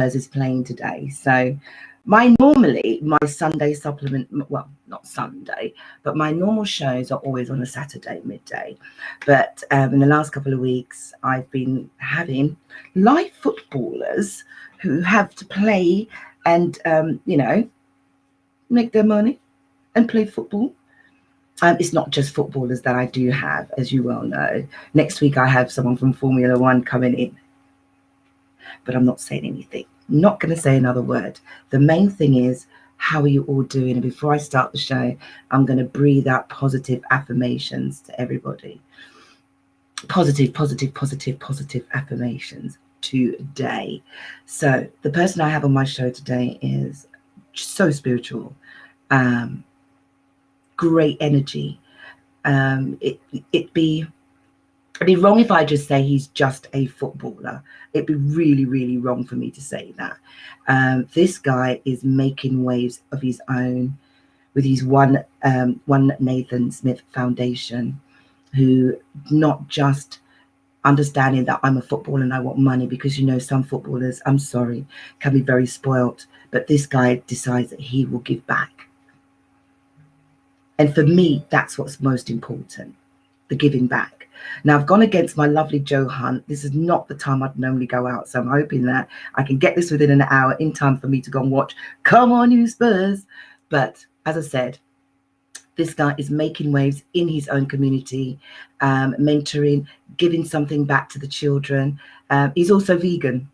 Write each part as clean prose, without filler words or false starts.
is playing today. So my Sunday supplement, well, not Sunday, but my normal shows are always on a Saturday midday. But in the last couple of weeks, I've been having live footballers who have to play and, make their money and play football. It's not just footballers that I do have, as you well know. Next week, I have someone from Formula One coming in. But I'm not saying anything. Not going to say another word. The main thing is, how are you all doing? And before I start the show, I'm going to breathe out positive affirmations to everybody. Positive affirmations today. So the person I have on my show today is so spiritual. Great energy. It'd be wrong if I just say he's just a footballer. It'd be really, really wrong for me to say that. This guy is making waves of his own with his one Nathan Smith Foundation, who not just understanding that I'm a footballer and I want money, because some footballers, I'm sorry, can be very spoilt, but this guy decides that he will give back. And for me, that's what's most important, the giving back. Now, I've gone against my lovely Joe Hunt. This is not the time I'd normally go out. So I'm hoping that I can get this within an hour in time for me to go and watch Come On You Spurs. But as I said, this guy is making waves in his own community, mentoring, giving something back to the children. He's also vegan.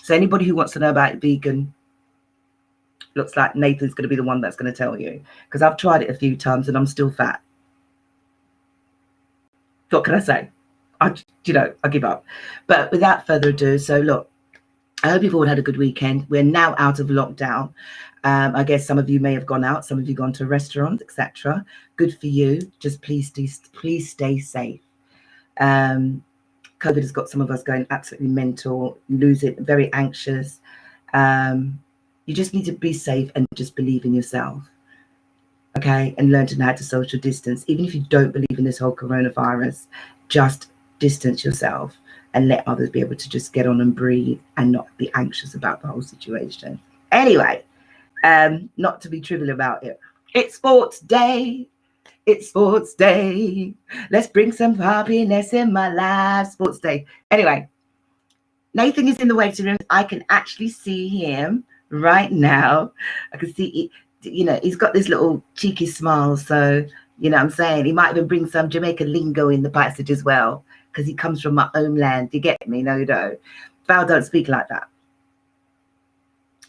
So anybody who wants to know about vegan, looks like Nathan's going to be the one that's going to tell you, because I've tried it a few times and I'm still fat. What can I say? I give up. But without further ado, so look, I hope you've all had a good weekend. We're now out of lockdown. I guess some of you may have gone out, some of you gone to restaurants, etc. Good for you. Just please stay safe. COVID has got some of us going absolutely mental, losing, very anxious. You just need to be safe and just believe in yourself. Okay, and learn to know how to social distance. Even if you don't believe in this whole coronavirus, just distance yourself and let others be able to just get on and breathe and not be anxious about the whole situation. Anyway, not to be trivial about it. It's sports day. It's sports day. Let's bring some happiness in my life. Sports day. Anyway, Nathan is in the waiting room. I can actually see him right now. I can see, he's got this little cheeky smile. So, what I'm saying? He might even bring some Jamaican lingo in the passage as well, because he comes from my homeland. You get me? No, you don't. Val don't speak like that.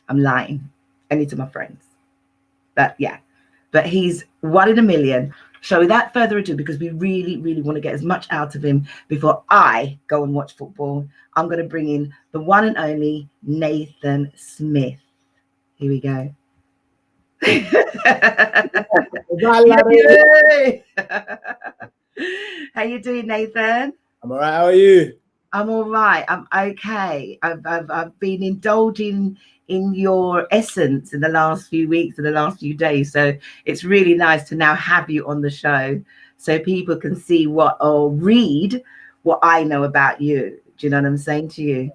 I'm lying. Only to my friends. But yeah. But he's one in a million. So without further ado, because we really, really want to get as much out of him before I go and watch football, I'm going to bring in the one and only Nathan Smith. Here we go. How you doing, Nathan? I'm all right. How are you? I'm all right. I'm okay. I've been indulging in your essence in the last few weeks and the last few days. So it's really nice to now have you on the show so people can see or read what I know about you. Do you know what I'm saying to you?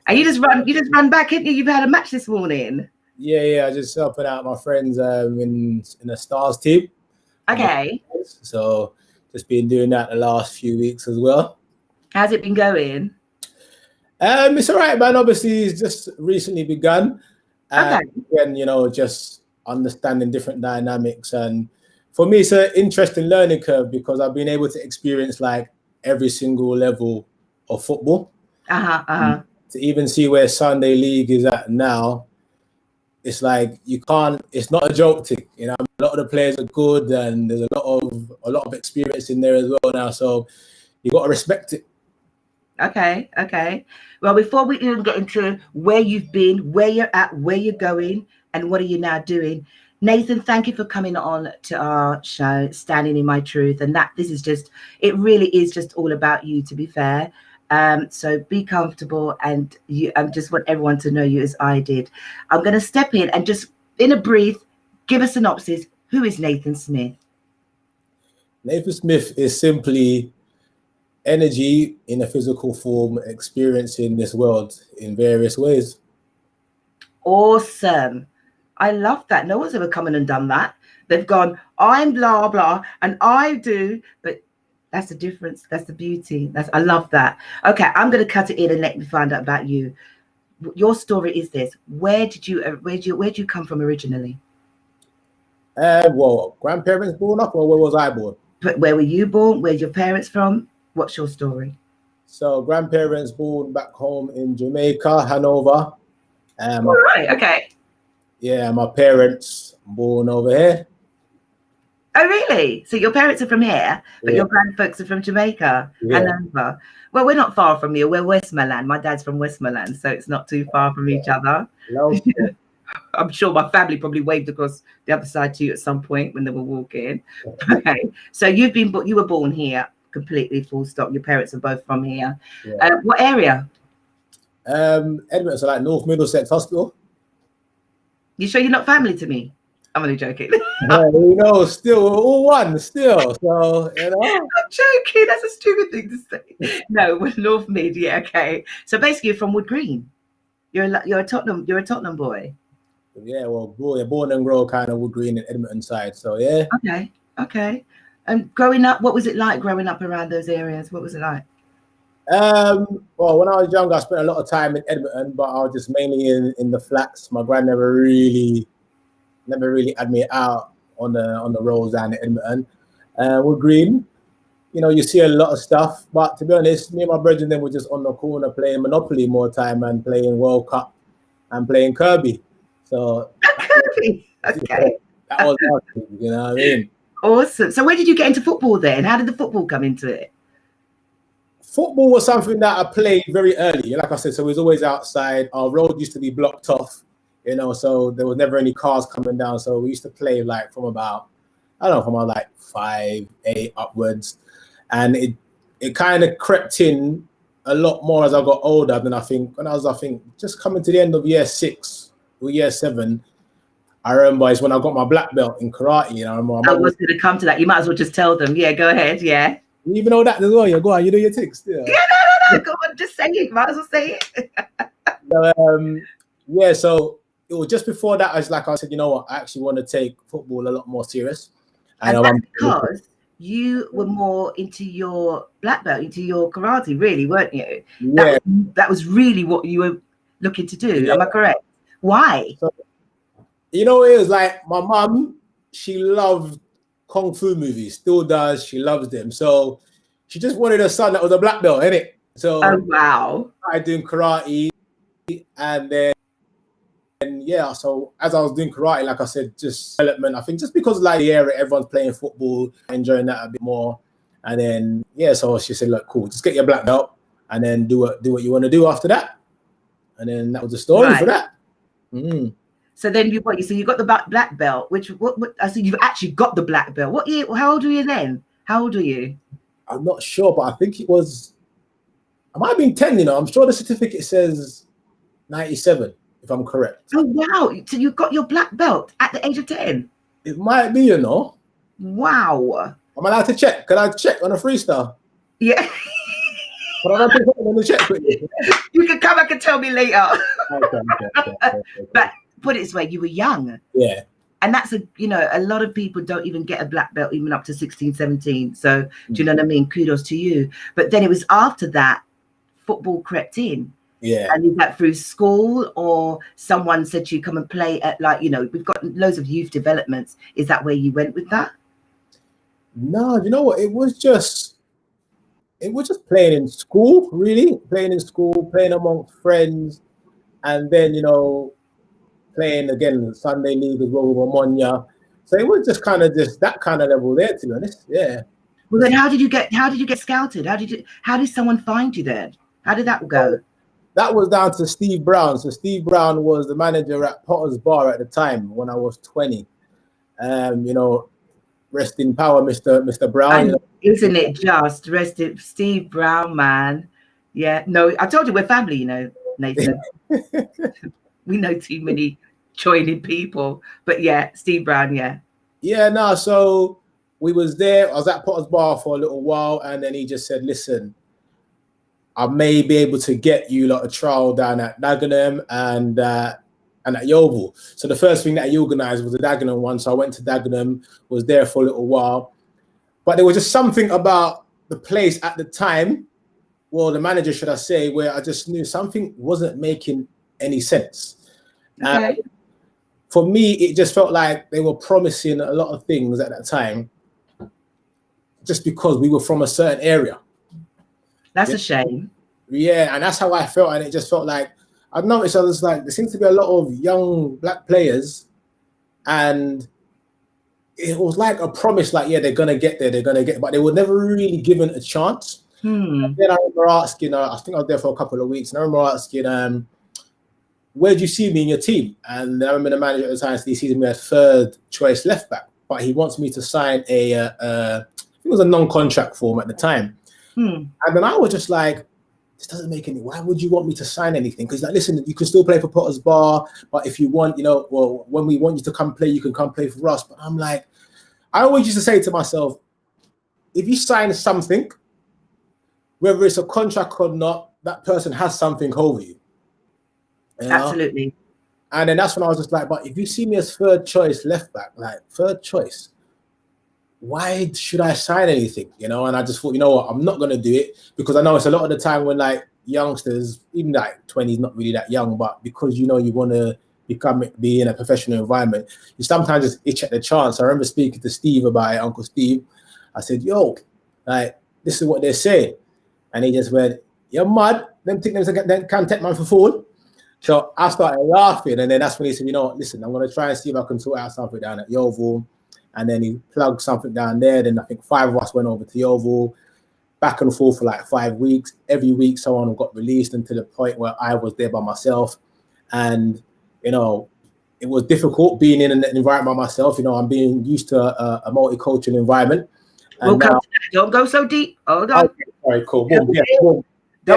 And you just run back, haven't you? You've had a match this morning. Yeah. I just helping out my friends in the Stars team. Okay. So just been doing that the last few weeks as well. How's it been going? It's all right, man. Obviously, it's just recently begun. Okay. And, just understanding different dynamics. And for me, it's an interesting learning curve because I've been able to experience like every single level of football. To even see where Sunday League is at now, it's like it's not a joke thing. A lot of the players are good and there's a lot of experience in there as well now. So you got to respect it. Okay. Well, before we even get into where you've been, where you're at, where you're going, and what are you now doing, Nathan, thank you for coming on to our show, Standing in My Truth. And it really is just all about you, to be fair. So be comfortable, and I just want everyone to know you as I did. I'm going to step in and just, in a brief, give a synopsis. Who is Nathan Smith? Nathan Smith is simply energy in a physical form, experiencing this world in various ways. Awesome. I love that. No one's ever come in and done that. They've gone, I'm blah, blah, and I do, but that's the difference. That's the beauty. I love that. Okay, I'm going to cut it in and let me find out about you. Your story is this. Where did you come from originally? Well, grandparents born up, or where was I born? Where were you born? Where's your parents from? What's your story? So grandparents born back home in Jamaica, Hanover. All right, okay. Yeah, my parents born over here. Oh, really? So your parents are from here, but your grandfolks are from Jamaica, Hanover. Well, we're not far from you. We're Westmoreland. My dad's from Westmoreland, so it's not too far from each other. I'm sure my family probably waved across the other side to you at some point when they were walking. Okay, so you were born here, completely full stop. Your parents are both from here. What area? Edmonton, so like North Middlesex Hospital. You sure you're not family to me? I'm only joking. Still we're all one, still. So I'm joking. That's a stupid thing to say. No, we're North Mid. Yeah, okay. So basically, you're from Wood Green. You're a Tottenham boy. Yeah, well, born and grow kind of Wood Green and Edmonton side. So yeah. Okay. And growing up, what was it like growing up around those areas? What was it like? Well, when I was younger, I spent a lot of time in Edmonton, but I was just mainly in the flats. My grand never really had me out on the roads down in Edmonton. Wood Green, you see a lot of stuff, but to be honest, me and my brethren then were just on the corner playing Monopoly more time and playing World Cup and playing Kirby. So Kirby, okay. That was awesome, you know what I mean? Awesome. So where did you get into football then? How did the football come into it? Football was something that I played very early. Like I said, so it was always outside. Our road used to be blocked off, so there was never any cars coming down. So we used to play like from about 5, 8 upwards. And it kind of crept in a lot more as I got older. Than I think just coming to the end of year 6 or year 7, I remember is when I got my black belt in karate. I was going to come to that. You might as well just tell them. Yeah, go ahead. Yeah. You even know that as well. Go on, you do your tics. Yeah, no. Go on, just say it. Might as well say it. So it was just before that. I said, you know what? I actually want to take football a lot more serious. And that's because you were more into your black belt, into your karate, really, weren't you? Yeah. That was really what you were looking to do. Yeah. Am I correct? Why? So, it was like my mum, she loved Kung Fu movies, still does. She loves them. So she just wanted a son that was a black belt, innit? So wow. I started doing karate, and then so as I was doing karate, like I said, just development. I think just because like the area, everyone's playing football, enjoying that a bit more. And then so she said, look, cool, just get your black belt and then do what you want to do after that. And then that was the story for that. Mm. So then you got the black belt, I said you've actually got the black belt. What year? How old were you then? How old were you? I'm not sure, but I think I might have been 10, I'm sure the certificate says 97, if I'm correct. Oh, wow. So you got your black belt at the age of 10? It might be, Wow. I'm allowed to check. Can I check on a freestyle? Yeah. You can come back and tell me later. Okay. But put it this way, you were young. Yeah. And that's a lot of people don't even get a black belt even up to 16, 17. So do you know what I mean? Kudos to you. But then it was after that football crept in. Yeah. And is that through school or someone said to you come and play at we've got loads of youth developments. Is that where you went with that? No, you know what? It was just playing in school, really. Playing in school, playing amongst friends, and then, playing again the Sunday league as well with Omonia. So it was just kind of that kind of level there, to be honest. Yeah. Well, then how did you get scouted? How did someone find you then? How did that go? That was down to Steve Brown. So Steve Brown was the manager at Potter's Bar at the time when I was 20. Rest in power, Mr. Brown. And isn't it just rested Steve Brown, man? Yeah. No, I told you we're family, Nathan. We know too many joining people. But yeah, Steve Brown, yeah. Yeah, no, so we was there. I was at Potter's Bar for a little while, and then he just said, listen, I may be able to get you a trial down at Dagenham, and and at Yeovil. So the first thing that he organised was the Dagenham one. So I went to Dagenham, was there for a little while. But there was just something about the place at the time, well, the manager, should I say, where I just knew something wasn't making any sense. Okay. For me, it just felt like they were promising a lot of things at that time just because we were from a certain area. That's a shame. Yeah, and that's how I felt. And it just felt like, I've noticed, I was like, there seems to be a lot of young black players, and it was like a promise, like, yeah, they're going to get there, but they were never really given a chance. And then I remember asking, I think I was there for a couple of weeks, and I remember asking, where do you see me in your team? And I remember the manager at the time, he sees me as third choice left back, but he wants me to sign it was a non-contract form at the time. And then I was just like, this doesn't make any, why would you want me to sign anything? Because like, listen, you can still play for Potter's Bar, but if you want, well, when we want you to come play, you can come play for us. But I'm like, I always used to say to myself, if you sign something, whether it's a contract or not, that person has something over you. Absolutely. And then that's when I was just like, but if you see me as third choice left back, like third choice, why should I sign anything? And I just thought, you know what, I'm not going to do it, because I know it's a lot of the time when like youngsters, even like 20 is not really that young, but because you want to be in a professional environment, you sometimes just itch at the chance. I remember speaking to Steve about it, Uncle Steve. I said, yo, like, this is what they're saying. And he just went, you're mad. Them can't take man for food. So I started laughing. And then that's when he said, listen, I'm going to try and see if I can sort out something down at Yeovil. And then he plugged something down there. Then I think 5 of us went over to Yeovil, back and forth for like 5 weeks. Every week someone got released, and to the point where I was there by myself. And, it was difficult being in an environment by myself. I'm being used to a multicultural environment. We'll come to that. Don't go so deep. Hold on. Okay, all right, cool. Don't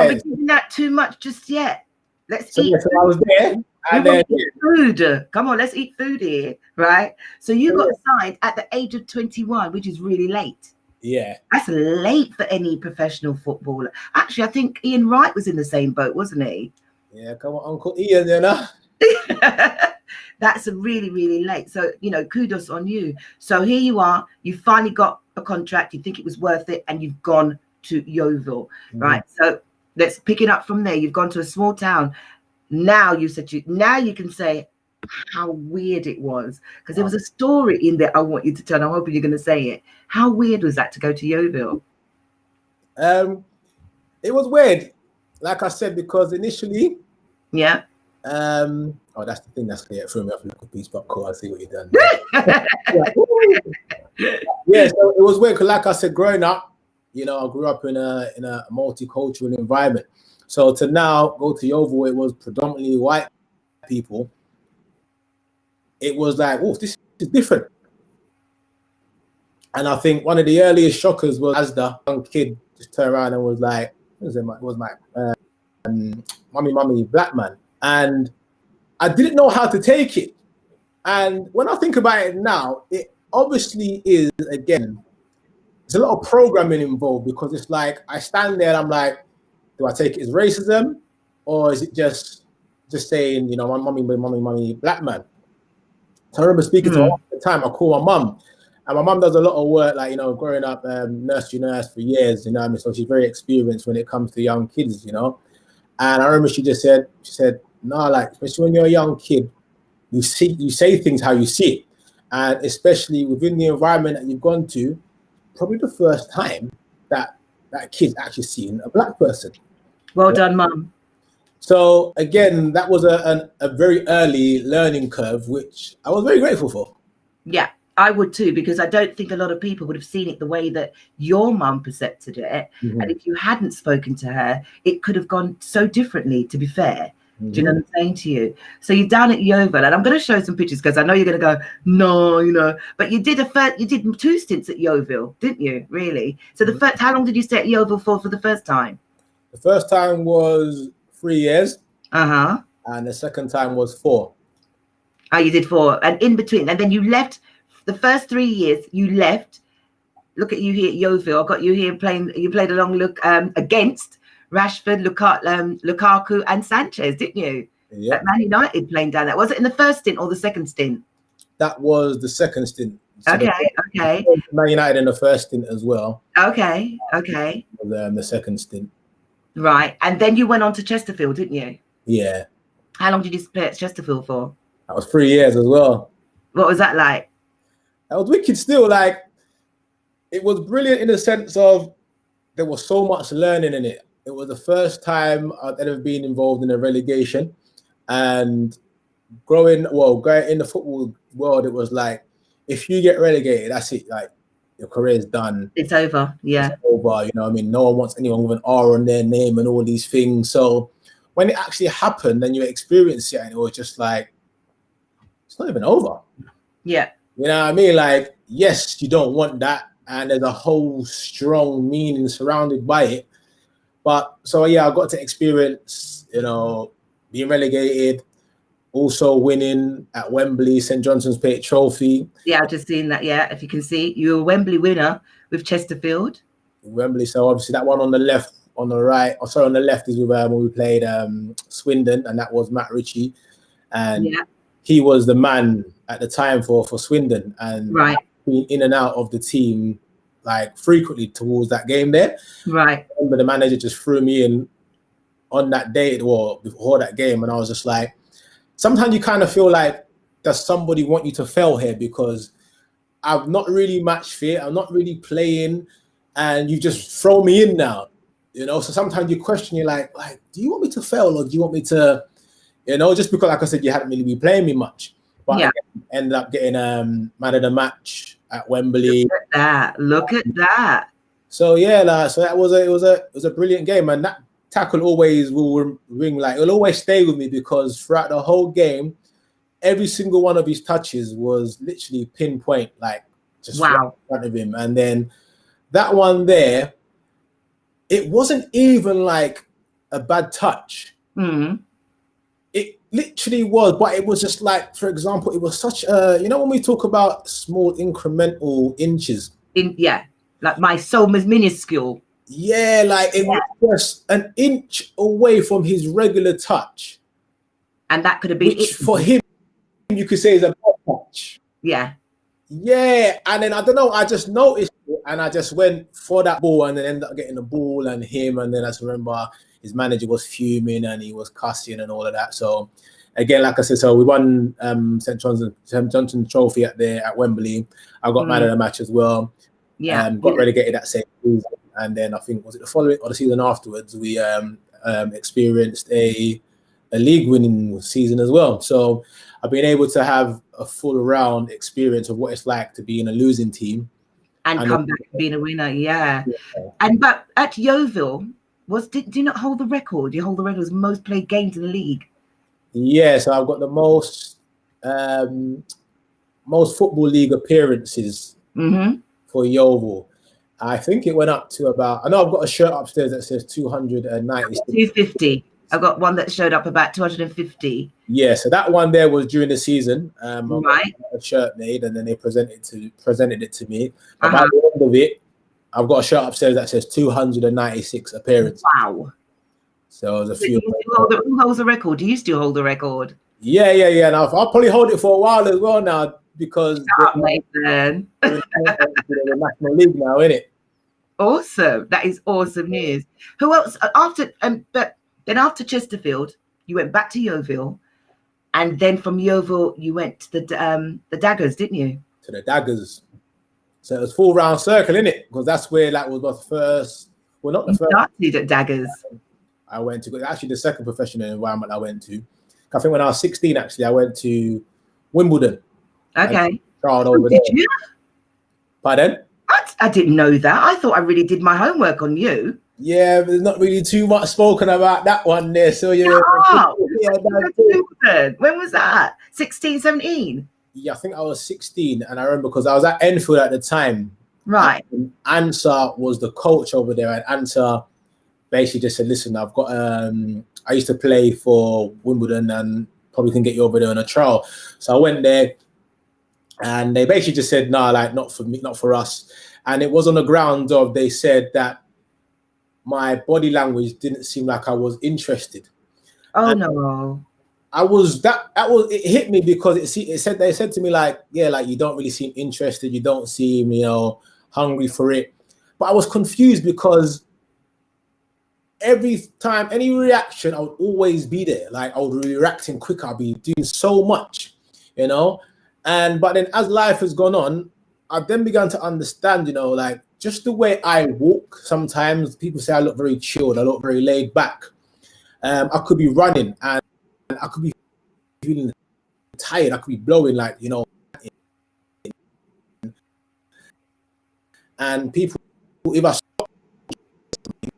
be doing that too much just yet. Let's eat. So I was there. And then, eat food. Come on, let's eat food here, right? So you got signed at the age of 21, which is really late. Yeah. That's late for any professional footballer. Actually, I think Ian Wright was in the same boat, wasn't he? Yeah, come on, Uncle Ian, That's really, really late. So, kudos on you. So here you are. You finally got a contract. You think it was worth it, and you've gone to Yeovil, right? So let's pick it up from there. You've gone to a small town. Now you can say how weird it was, because there was a story in there I want you to tell. I'm hoping you're going to say it. How weird was that to go to Yeovil? It was weird, like I said, because initially, yeah. That's the thing that's clear. Threw me off a little piece, but cool. I see what you've done. Yeah, so it was weird because, like I said, growing up, I grew up in a multicultural environment. So to now go to Yeovil, it was predominantly white people. It was like, oh, this is different. And I think one of the earliest shockers was as the young kid just turned around and was like, mommy, black man. And I didn't know how to take it. And when I think about it now, it obviously is, again, there's a lot of programming involved, because it's like I stand there and I'm like, do I take it as racism, or is it just saying, my mommy, black man? So I remember speaking to her at the time. I call my mum, and my mum does a lot of work, like, growing up nursery nurse for years, so she's very experienced when it comes to young kids, And I remember she said, no, like, especially when you're a young kid, you say things how you see it, and especially within the environment that you've gone to, probably the first time that kid's actually seeing a black person. Well done, Mum. So again, that was a very early learning curve, which I was very grateful for. Yeah, I would too, because I don't think a lot of people would have seen it the way that your mum percepted it. And if you hadn't spoken to her, it could have gone so differently, to be fair. Do you know what I'm saying to you? So you're down at Yeovil, and I'm going to show some pictures because I know you're going to go, no, but you did 2 stints at Yeovil, didn't you? Really? So the first, how long did you stay at Yeovil for the first time? The first time was 3 years. And the second time was 4. Oh, you did 4, and in between, and then you left. The first 3 years you left. Look at you here at Yeovil. I've got you here playing. You played against Rashford, Lukaku, and Sanchez, didn't you? Yeah. At Man United playing down there. Was it in the first stint or the second stint? That was the second stint. So okay. Man United in the first stint as well. Okay. The second stint. Right. And then you went on to Chesterfield, didn't you? Yeah. How long did you play at Chesterfield for? That was 3 years as well. What was that like? That was wicked still. Like, it was brilliant in the sense of there was so much learning in it. It was the first time I'd ever been involved in a relegation. And growing in the football world, it was like, if you get relegated, that's it. Like, your career's done. It's over. Yeah. It's over. You know what I mean? No one wants anyone with an R on their name and all these things. So when it actually happened and you experience it, and it was just like, it's not even over. Yeah. You know what I mean? Like, yes, you don't want that. And there's a whole strong meaning surrounded by it. But so, yeah, I got to experience, being relegated, also winning at Wembley, St. Johnstone's Plate Trophy. Yeah, I've just seen that. Yeah, if you can see, you were a Wembley winner with Chesterfield. Wembley. So obviously that one on the left, on the right. Oh, sorry, on the left is with when we played Swindon, and that was Matt Ritchie. And he was the man at the time for Swindon, and being in and out of the team like frequently towards that game there. Right. I remember the manager just threw me in on that day or before that game, and I was just like, sometimes you kind of feel like, does somebody want you to fail here? Because I'm not really match fit, I'm not really playing, and you just throw me in now. So sometimes you question, you're like, do you want me to fail, or do you want me to, just because, like I said, you hadn't really been playing me much. But I ended up getting man of the match at Wembley. Look at that. So yeah, so that was a brilliant game, and that tackle always will ring, like, it'll always stay with me, because throughout the whole game, every single one of his touches was literally pinpoint, like just right in front of him. And then that one there, it wasn't even like a bad touch. Mm-hmm. It literally was, but it was just like, for example, it was such a, when we talk about small incremental inches. Like my soul was minuscule. Yeah, like it was just an inch away from his regular touch. And that could have been which for him, you could say is a bad touch. Yeah. Yeah, and then I don't know, I just noticed it, and I just went for that ball, and then ended up getting the ball and him, and then I just remember his manager was fuming and he was cussing and all of that. So again, like I said, so we won St. Johnstone's Trophy at Wembley. I got man of the match as well. Yeah. Got relegated that same season, and then I think, was it the following or the season afterwards, we experienced a league winning season as well. So I've been able to have a full round experience of what it's like to be in a losing team and come back being a winner. Yeah. And but at Yeovil, did you not hold the record? You hold the record as most played games in the league. Yeah, so I've got the most football league appearances for Yeovil. I think it went up to about, I know I've got a shirt upstairs that says 290. 250. I've got one that showed up about 250. Yeah, so that one there was during the season. Right. A shirt made, and then they presented it to me. But by the end of it, I've got a shirt upstairs that says 296 appearances. Wow. So there's a few. Who holds the record? Do you still hold the record? Yeah. And I'll probably hold it for a while as well now, because we're the National League now, isn't it? Awesome. That is awesome news. Who else after then after Chesterfield, you went back to Yeovil, and then from Yeovil you went to the Daggers, didn't you? To the Daggers. So it was full round circle, innit? Because that's where that was my first. Well, not the first. Started at Daggers. I went to, actually the second professional environment I went to. I think when I was 16, actually, I went to Wimbledon. Okay. Over did there. You? Pardon? I didn't know that. I thought I really did my homework on you. Yeah, there's not really too much spoken about that one there. So yeah. When was that? 16, 17? Yeah, I think I was 16, and I remember because I was at Enfield at the time. Right. And Ansar was the coach over there, and Ansar basically just said, "Listen, I've got I used to play for Wimbledon, and probably can get you over there on a trial." So I went there, and they basically just said, "No, like not for me, not for us." And it was on the grounds of, they said that my body language didn't seem like I was interested. Oh, no. it hit me because they said to me like, yeah, like you don't really seem interested, you don't seem, hungry for it. But I was confused because every time, any reaction, I would always be there. Like I would be reacting quicker, I'd be doing so much, but then as life has gone on, I've then begun to understand, like just the way I walk. Sometimes people say I look very chilled, I look very laid back. I could be running and I could be feeling tired, I could be blowing like, and people, if I stop,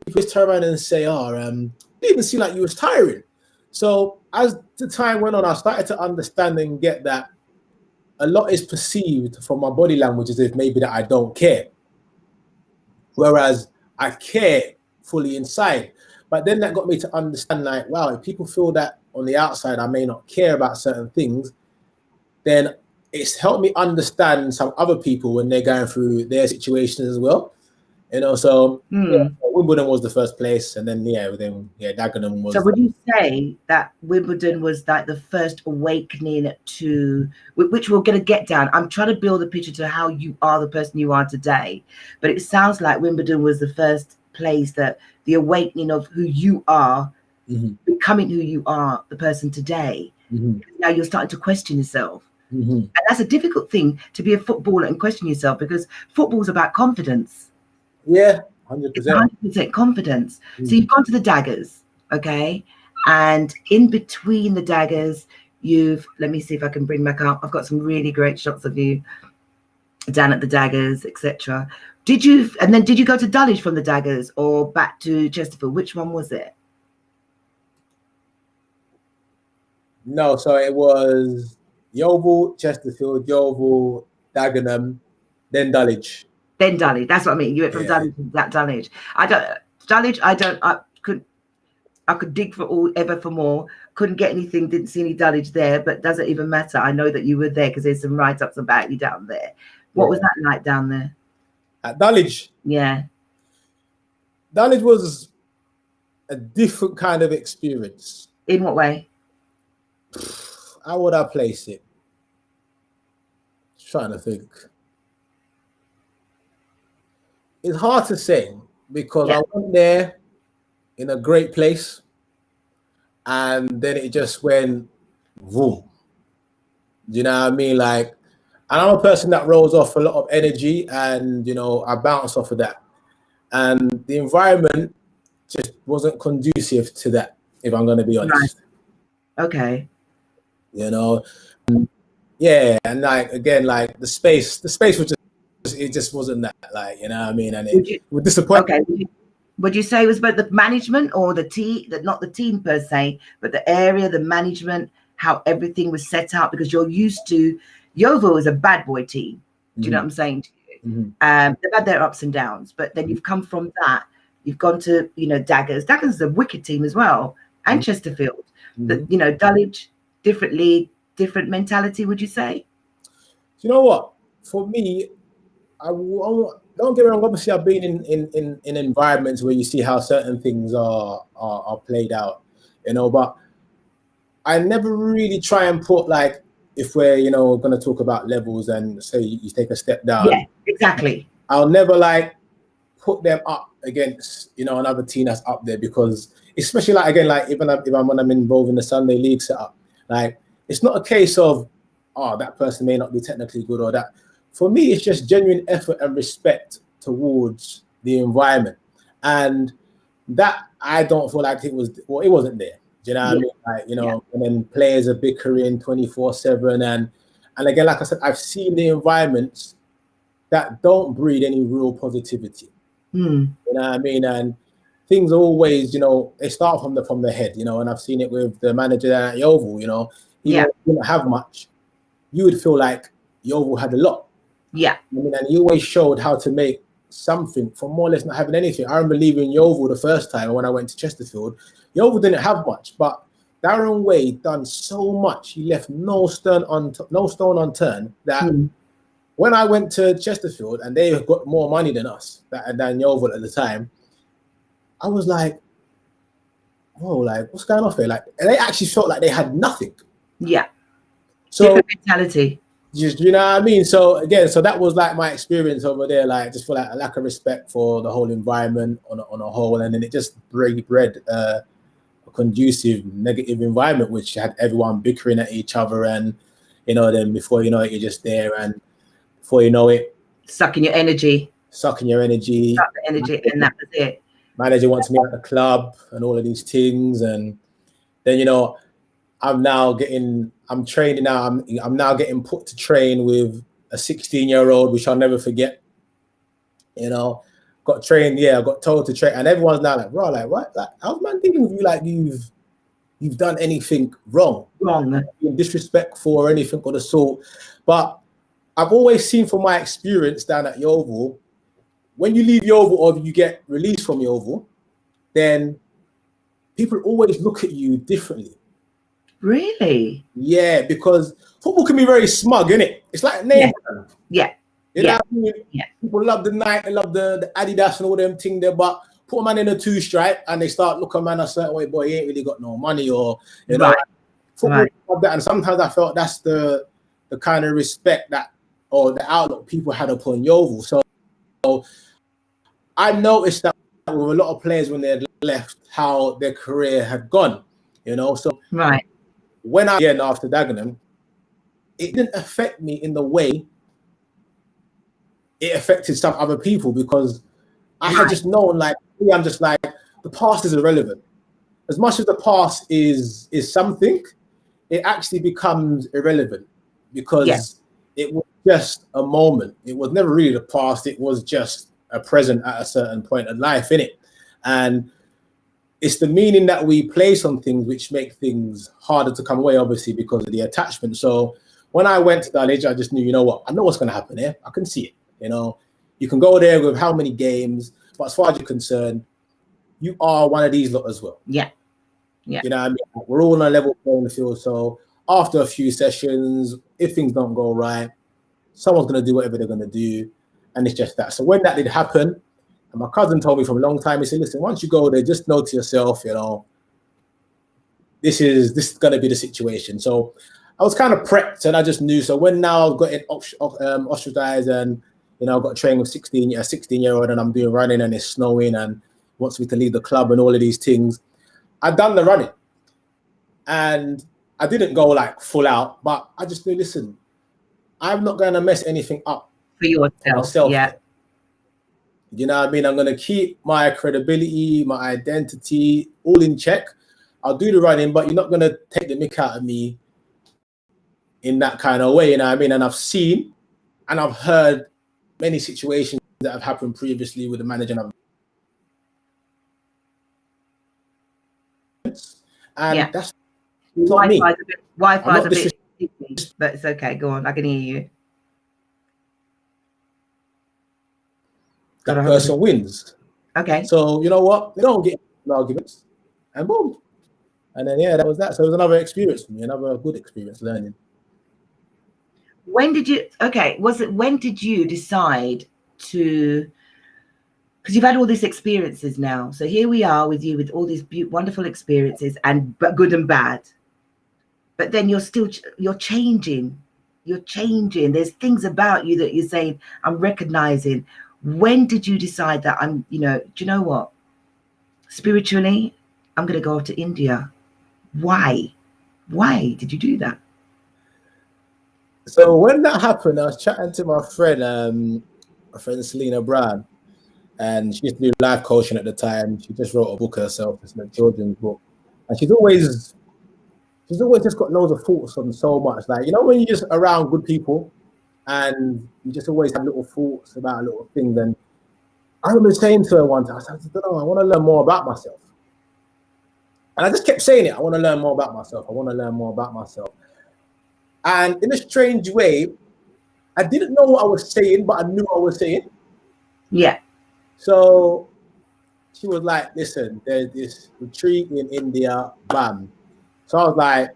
people just turn around and say, didn't even seem like you was tiring. So as the time went on, I started to understand and get that a lot is perceived from my body language as if maybe that I don't care. Whereas I care fully inside. But then that got me to understand like, wow, if people feel that on the outside I may not care about certain things, then it's helped me understand some other people when they're going through their situations as well. So Wimbledon was the first place, and then Dagenham was. So would you say that Wimbledon was like the first awakening to, which we're going to get down? I'm trying to build a picture to how you are the person you are today, but it sounds like Wimbledon was the first place that the awakening of who you are, becoming who you are, the person today. Now you're starting to question yourself. And that's a difficult thing, to be a footballer and question yourself, because football's about confidence. Yeah, 100%. 100% confidence. So you've gone to the Daggers, okay? And in between the Daggers, let me see if I can bring back up. I've got some really great shots of you down at the Daggers, etc. Did you go to Dulwich from the Daggers or back to Chesterfield? Which one was it? No, so it was Yeovil, Chesterfield, Yeovil, Dagenham, then Dulwich. Then Dulwich. That's what I mean. You went from Dulwich to that Dulwich. I could dig for more. Couldn't get anything. Didn't see any Dulwich there, but doesn't even matter. I know that you were there because there's some write-ups about you down there. What was that like down there? At Dulwich? Yeah. Dulwich was a different kind of experience. In what way? How would I place it? Just trying to think. It's hard to say because I went there in a great place and then it just went boom. Do you know what I mean? Like, and I'm a person that rolls off a lot of energy and, I bounce off of that. And the environment just wasn't conducive to that, if I'm going to be honest. Right. Okay. And like, again, like the space was it just wasn't that, like, you know what I mean? And it would disappoint. Okay. Would you say it was about the management or the team, not the team per se, but the area, the management, how everything was set out? Because you're used to, Yeovil is a bad boy team. Do you know what I'm saying to you? They've had their ups and downs, but then you've come from that. You've gone to, Daggers. Daggers is a wicked team as well. And Chesterfield. Dulwich, different league, different mentality, would you say? You know what? For me, don't get me wrong. Obviously, I've been in environments where you see how certain things are played out, But I never really try and put, like, if we're going to talk about levels and say you take a step down. Yeah, exactly. I'll never like put them up against another team that's up there, because especially like, again, like even when I'm involved in the Sunday League setup, like it's not a case of that person may not be technically good or that. For me, it's just genuine effort and respect towards the environment. And that I don't feel like it wasn't there. Do you know what I mean? Like, and then players are bickering 24/7. And again, like I said, I've seen the environments that don't breed any real positivity. You know what I mean? And things always, they start from the head, and I've seen it with the manager at Yeovil, he didn't have much. You would feel like Yeovil had a lot. Yeah. I mean, and he always showed how to make something from more or less not having anything. I remember leaving Yeovil the first time when I went to Chesterfield. Yeovil didn't have much, but Darren Wade done so much. He left no stone unturned that when I went to Chesterfield and they got more money than us, than Yeovil at the time, I was like, whoa, like what's going on here? Like, and they actually felt like they had nothing. Yeah. So different mentality. Just, you know what I mean? So again, so that was like my experience over there, like just for like a lack of respect for the whole environment on a whole, and then it just bred a conducive negative environment, which had everyone bickering at each other, and you know, then before you know it, you're just there, and before you know it, sucking your energy, suck the energy, and that was it. Manager wants me at the club and all of these things, and then you know, I'm training now. I'm now getting put to train with a 16-year-old, which I'll never forget. You know, got trained. Yeah, I got told to train, and everyone's now like, bro, like what? Like, how's man dealing with you? Like you've done anything wrong, disrespectful or anything of the sort. But I've always seen from my experience down at Yeovil, when you leave Yeovil or you get released from Yeovil, then people always look at you differently. Really? Yeah, because football can be very smug, innit? It's like a name. Yeah. You know what I mean? Yeah. People love the Nike, they love the Adidas and all them things there, but put a man in a 2-stripe and they start looking at man a certain way, boy, he ain't really got no money, or you know, football like that. And sometimes I felt that's the kind of respect that, or the outlook people had upon Yeovil. So I noticed that with a lot of players when they left, how their career had gone, you know. So when I again after Dagenham, it didn't affect me in the way it affected some other people, because I had just known, like, I'm just like, the past is irrelevant. As much as the past is something, it actually becomes irrelevant, because it was just a moment. It was never really the past. It was just a present at a certain point in life, innit? And it's the meaning that we place on things which make things harder to come away, obviously, because of the attachment. So when I went to college, I just knew, you know what, I know what's going to happen here. I can see it. You know, you can go there with how many games, but as far as you're concerned, you are one of these lot as well. Yeah. You know what I mean? We're all on a level playing field. So after a few sessions, if things don't go right, someone's going to do whatever they're going to do. And it's just that. So when that did happen, and my cousin told me from a long time, he said, listen, once you go there, just know to yourself, you know, this is going to be the situation. So I was kind of prepped, and I just knew. So when now I've got ostracized, and you know, I've got a training with a 16-year-old, and I'm doing running, and it's snowing, and wants me to leave the club and all of these things. I've done the running, and I didn't go like full out, but I just knew, listen, I'm not going to mess anything up for yourself. Yeah. You know what I mean? I'm going to keep my credibility, my identity all in check. I'll do the running, but you're not going to take the mick out of me in that kind of way, you know what I mean? And I've seen and I've heard many situations that have happened previously with the manager. And that's not me. Wi-Fi's a bit sticky, but it's okay. Go on, I can hear you. That person wins. Okay. So you know what? They don't get arguments, and boom. And then that was that. So it was another experience for me, another good experience learning. When did you? Okay, when did you decide to? Because you've had all these experiences now. So here we are with you with all these wonderful experiences, and good and bad. But then you're changing. You're changing. There's things about you that you're saying, I'm recognizing. When did you decide that do you know what? Spiritually, I'm going to go off to India. Why? Why did you do that? So when that happened, I was chatting to my friend Selena Brown, and she used to do life coaching at the time. She just wrote a book herself. It's a children's book, and she's always just got loads of thoughts on so much. Like, you know, when you're just around good people, and you just always have little thoughts about little things. And I remember saying to her one time, I said, I don't know, I want to learn more about myself. And I just kept saying it. I want to learn more about myself. I want to learn more about myself. And in a strange way, I didn't know what I was saying, but I knew what I was saying. Yeah. So she was like, listen, there's this retreat in India, bam. So I was like,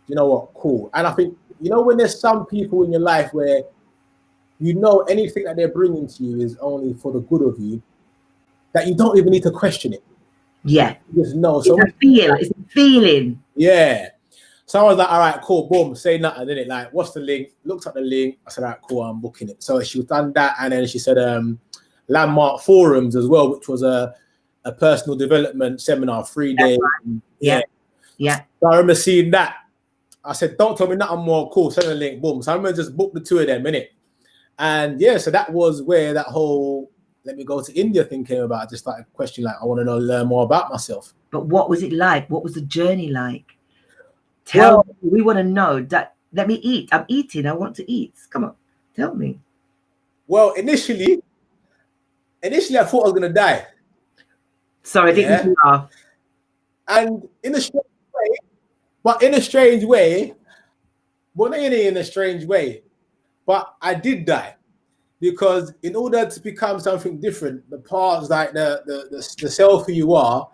you know what, cool. And I think, you know, when there's some people in your life where you know anything that they're bringing to you is only for the good of you, that you don't even need to question it. Yeah. You just know. So it's a feeling. Yeah. So I was like, all right, cool, boom, say nothing, didn't it? Like, what's the link? Looked at the link. I said, all right, cool, I'm booking it. So she done that, and then she said Landmark Forums as well, which was a personal development seminar, 3 days. Right. Yeah. So I remember seeing that. I said, don't tell me nothing more. Cool, send the link, boom. So I remember just booked the two of them, innit? And yeah, so that was where that whole let me go to India thing came about. I just started questioning, like, I want to learn more about myself. But what was it like? What was the journey like? Tell me. We want to know. That. Let me eat. I'm eating. I want to eat. Come on, tell me. Well, initially I thought I was gonna die. Sorry, I didn't laugh. And in a strange way, but in a strange way, but I did die. Because in order to become something different, the parts like the self who you are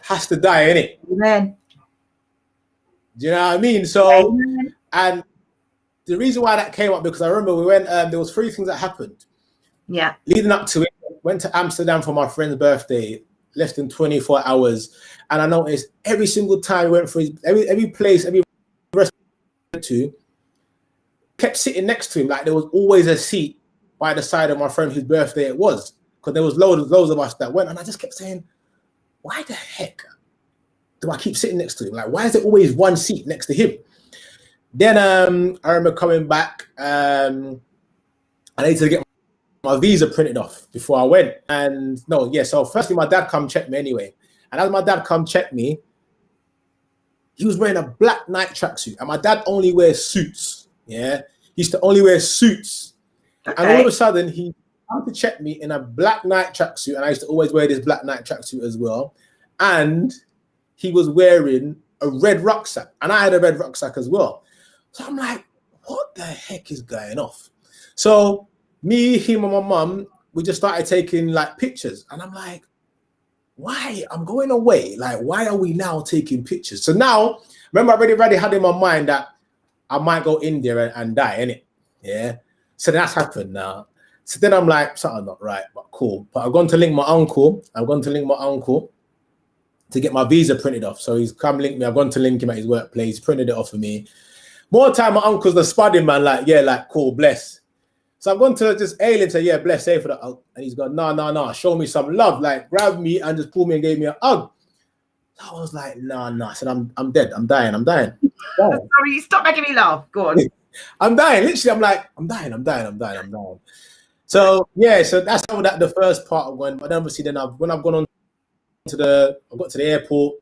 has to die, innit? Amen. Do you know what I mean? So, Amen. And the reason why that came up, because I remember we went, there was 3 things that happened. Yeah. Leading up to it, went to Amsterdam for my friend's birthday, less than 24 hours. And I noticed every single time we went for every place, every restaurant we went to, kept sitting next to him. Like there was always a seat by the side of my friend whose birthday it was. Because there was loads of us that went. And I just kept saying, why the heck do I keep sitting next to him? Like, why is there always one seat next to him? Then I remember coming back. I needed to get my visa printed off before I went. And so firstly, my dad come check me anyway. And as my dad come check me, he was wearing a black night tracksuit. And my dad only wears suits. Yeah. He used to only wear suits. Okay. And all of a sudden, he come to check me in a black night tracksuit. And I used to always wear this black night tracksuit as well. And he was wearing a red rucksack. And I had a red rucksack as well. So I'm like, what the heck is going off? So me, him, and my mum, we just started taking like pictures. And I'm like, why? I'm going away. Like, why are we now taking pictures? So now, remember, I already had in my mind that I might go in there and die, innit? Yeah. So that's happened now. So then I'm like, something not right, but cool. But I've gone to link my uncle. To get my visa printed off. So he's come link me. I've gone to link him at his workplace, printed it off for me. More time, my uncle's the spudding man, like, yeah, like, cool, bless. So I've gone to just hail him, say, yeah, bless, say for that. And he's gone, no, show me some love. Like, grabbed me and just pulled me and gave me a hug. So I was like, no. I said, I'm dead. I'm dying. Sorry, stop making me laugh. Go on. I'm dying. Literally, I'm like, I'm dying. So, yeah, so that's how that the first part of going. But then obviously, when I've gone on I got to the airport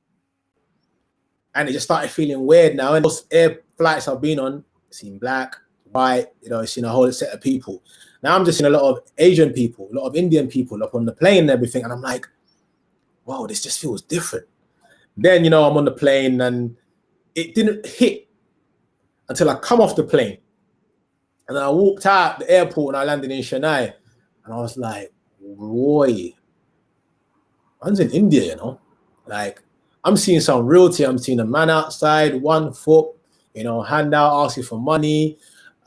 and it just started feeling weird now. And those air flights I've been on, seen black, white, seen a whole set of people. Now I'm just seeing a lot of Asian people, a lot of Indian people up on the plane and everything. And I'm like, wow, this just feels different. Then, I'm on the plane and it didn't hit until I come off the plane. And then I walked out the airport and I landed in Chennai. And I was like, Roy, I'm in India, like I'm seeing some realty. I'm seeing a man outside, 1 foot, hand out, asking for money,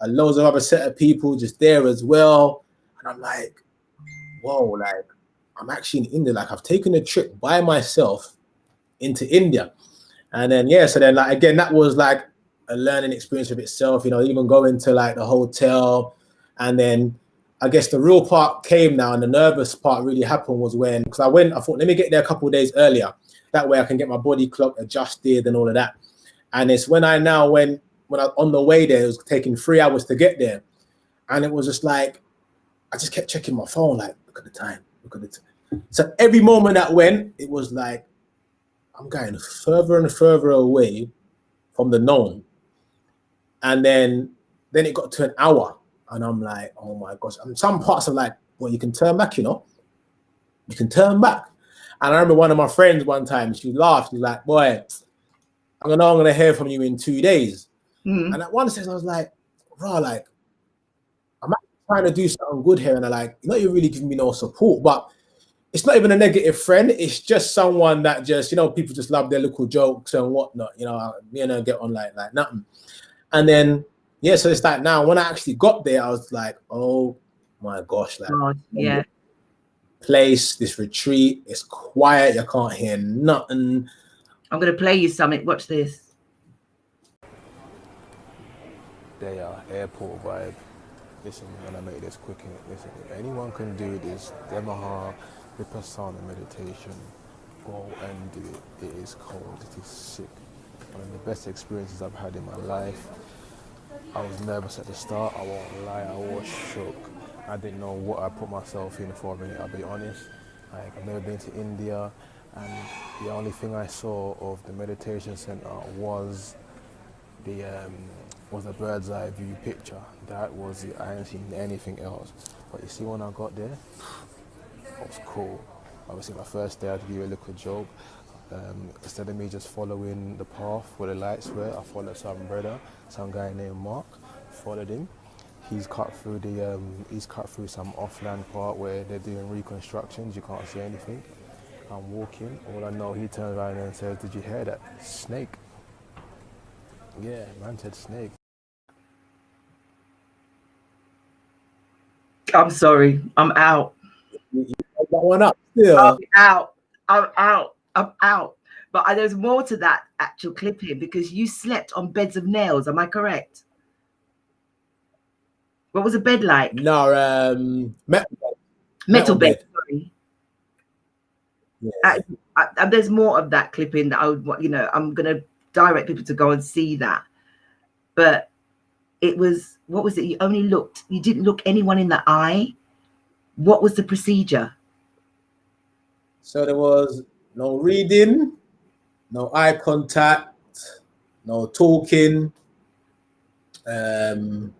loads of other set of people just there as well. And I'm like, whoa, like I'm actually in India. Like I've taken a trip by myself into India. And then, so then like, again, that was like a learning experience of itself, even going to like the hotel. And then I guess the real part came now, and the nervous part really happened was because I thought, let me get there a couple of days earlier. That way I can get my body clock adjusted and all of that. And it's when I on the way there, it was taking 3 hours to get there. And it was just like, I just kept checking my phone, like, look at the time. So every moment that went, it was like, I'm going further and further away from the known. And then it got to an hour. And I'm like, oh my gosh. And some parts are like, well, you can turn back, You can turn back. And I remember one of my friends one time, she laughed. She's like, boy, I'm gonna hear from you in 2 days. And at one stage I was like, bro, like, I'm actually trying to do something good here. And I'm like, you're not even really giving me no support. But it's not even a negative friend. It's just someone that just, people just love their little jokes and whatnot, get on like nothing. And then, so it's like now when I actually got there, I was like, oh my gosh, like, yeah, place, this retreat. It's quiet. You can't hear nothing. I'm going to play you something. Watch this. They are airport vibe. Listen, when I make this quick, listen, if anyone can do this, Demaha, Vipassana meditation, go and do it. It is cold, it is sick. One of the best experiences I've had in my life. I was nervous at the start, I won't lie, I was shook. I didn't know what I put myself in for, I'll be honest. Like, I've never been to India, and the only thing I saw of the meditation center was the bird's eye view picture. That was it. I hadn't seen anything else. But you see, when I got there, it was cool. Obviously, my first day, I had to give you a little joke. Instead of me just following the path where the lights were, I followed some brother, some guy named Mark. Followed him. He's cut through some offland part where they're doing reconstructions. You can't see anything. I'm walking. All I know, he turns around and says, "Did you hear that? Snake." Yeah, man said snake. I'm sorry. I'm out. You got that one up still. I'm out. I'm out. But there's more to that actual clip here, because you slept on beds of nails. Am I correct? What was the bed like? No, metal bed. Sorry. Yeah. There's more of that clipping that I would, I'm going to direct people to go and see that. But it was, what was it? You didn't look anyone in the eye. What was the procedure? So there was no reading, no eye contact, no talking, no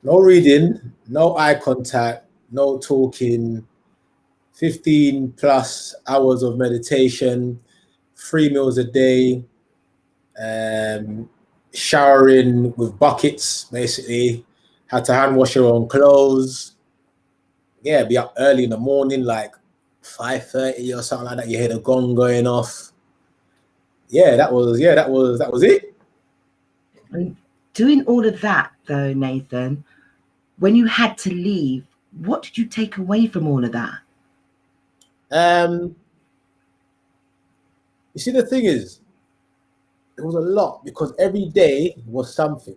reading, no eye contact, no talking, 15 plus hours of meditation, 3 meals a day, showering with buckets, basically. Had to hand wash your own clothes. Yeah, be up early in the morning, like 5:30 or something like that. You hear the gong going off. Yeah, that was it. And doing all of that though, Nathan, when you had to leave, what did you take away from all of that? You see, the thing is, it was a lot, because every day was something.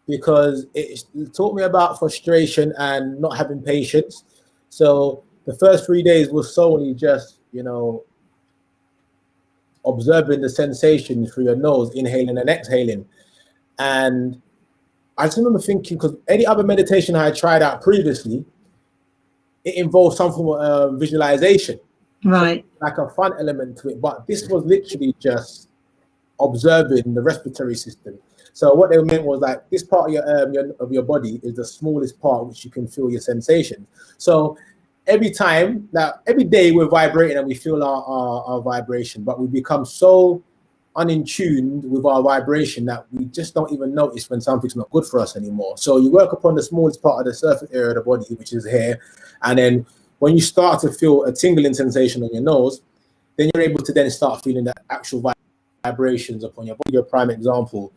Because it taught me about frustration and not having patience. So the first 3 days was solely just, observing the sensation through your nose, inhaling and exhaling. And I just remember thinking, because any other meditation I had tried out previously, it involved some form of visualization. Right. So like a fun element to it. But this was literally just observing the respiratory system. So what they meant was, like, this part of your body is the smallest part which you can feel your sensations. So every day we're vibrating and we feel our vibration, but we become so unintuned with our vibration that we just don't even notice when something's not good for us anymore. So you work upon the smallest part of the surface area of the body, which is here, and then when you start to feel a tingling sensation on your nose, then you're able to then start feeling the actual vibrations upon your body. Your prime example,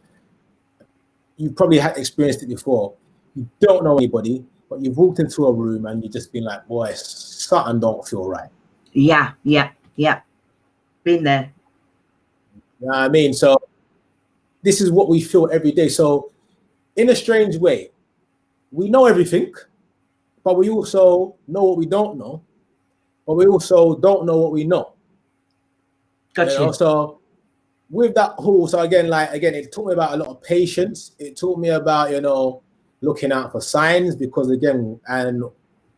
you probably had experienced it before. You don't know anybody, but you've walked into a room and you've just been like, boy, something don't feel right. Yeah. Been there. You know what I mean? So this is what we feel every day. So in a strange way, we know everything, but we also know what we don't know, but we also don't know what we know. Gotcha. So with that whole, again, it taught me about a lot of patience. It taught me about, looking out for signs, because again, and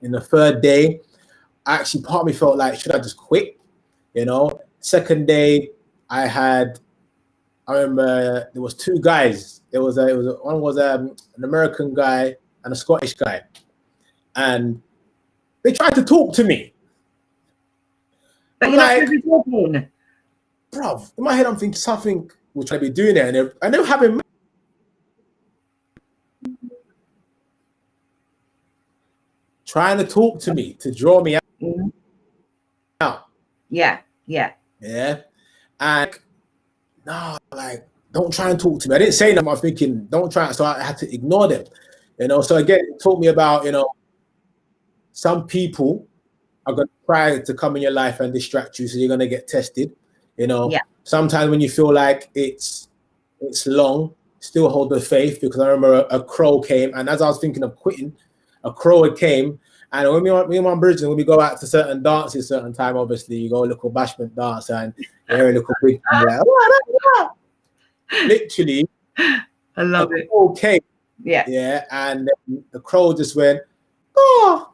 in the third day, actually part of me felt like, should I just quit? Second day, I remember there was 2 guys. One was an American guy and a Scottish guy, and they tried to talk to me. But you're not really talking. Bruv, in my head, I'm thinking something which I be doing there, and they're having trying to talk to me, to draw me out. Yeah. And no, like, don't try and talk to me. I didn't say that. I'm thinking, don't try. So I had to ignore them. So again, it taught me about, some people are going to try to come in your life and distract you, so you're going to get tested. You know, sometimes when you feel like it's long, still hold the faith, because I remember a crow came, and as I was thinking of quitting, a crow came, and when me and my brethren, when we go out to certain dances, certain time, obviously you go a little bashment dance and you hear a little bit like, literally, I love it. Crow came, and the crow just went, oh,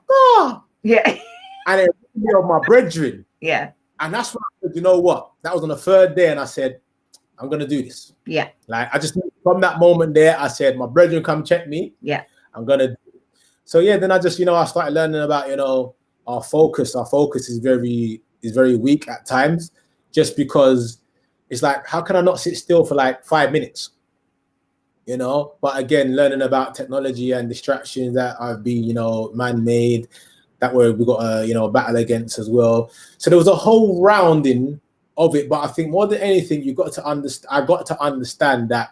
and it reminded me of my brethren, and that's when I said, you know what? That was on the third day, and I said, I'm gonna do this. Like I just, from that moment there, I said, my brethren come check me. I'm gonna do it. So then I just, I started learning about, our focus. Our focus is very weak at times, just because it's like, how can I not sit still for like 5 minutes? But again, learning about technology and distractions that have been, man-made, that we got a battle against as well. So there was a whole rounding of it, but I think more than anything, I got to understand that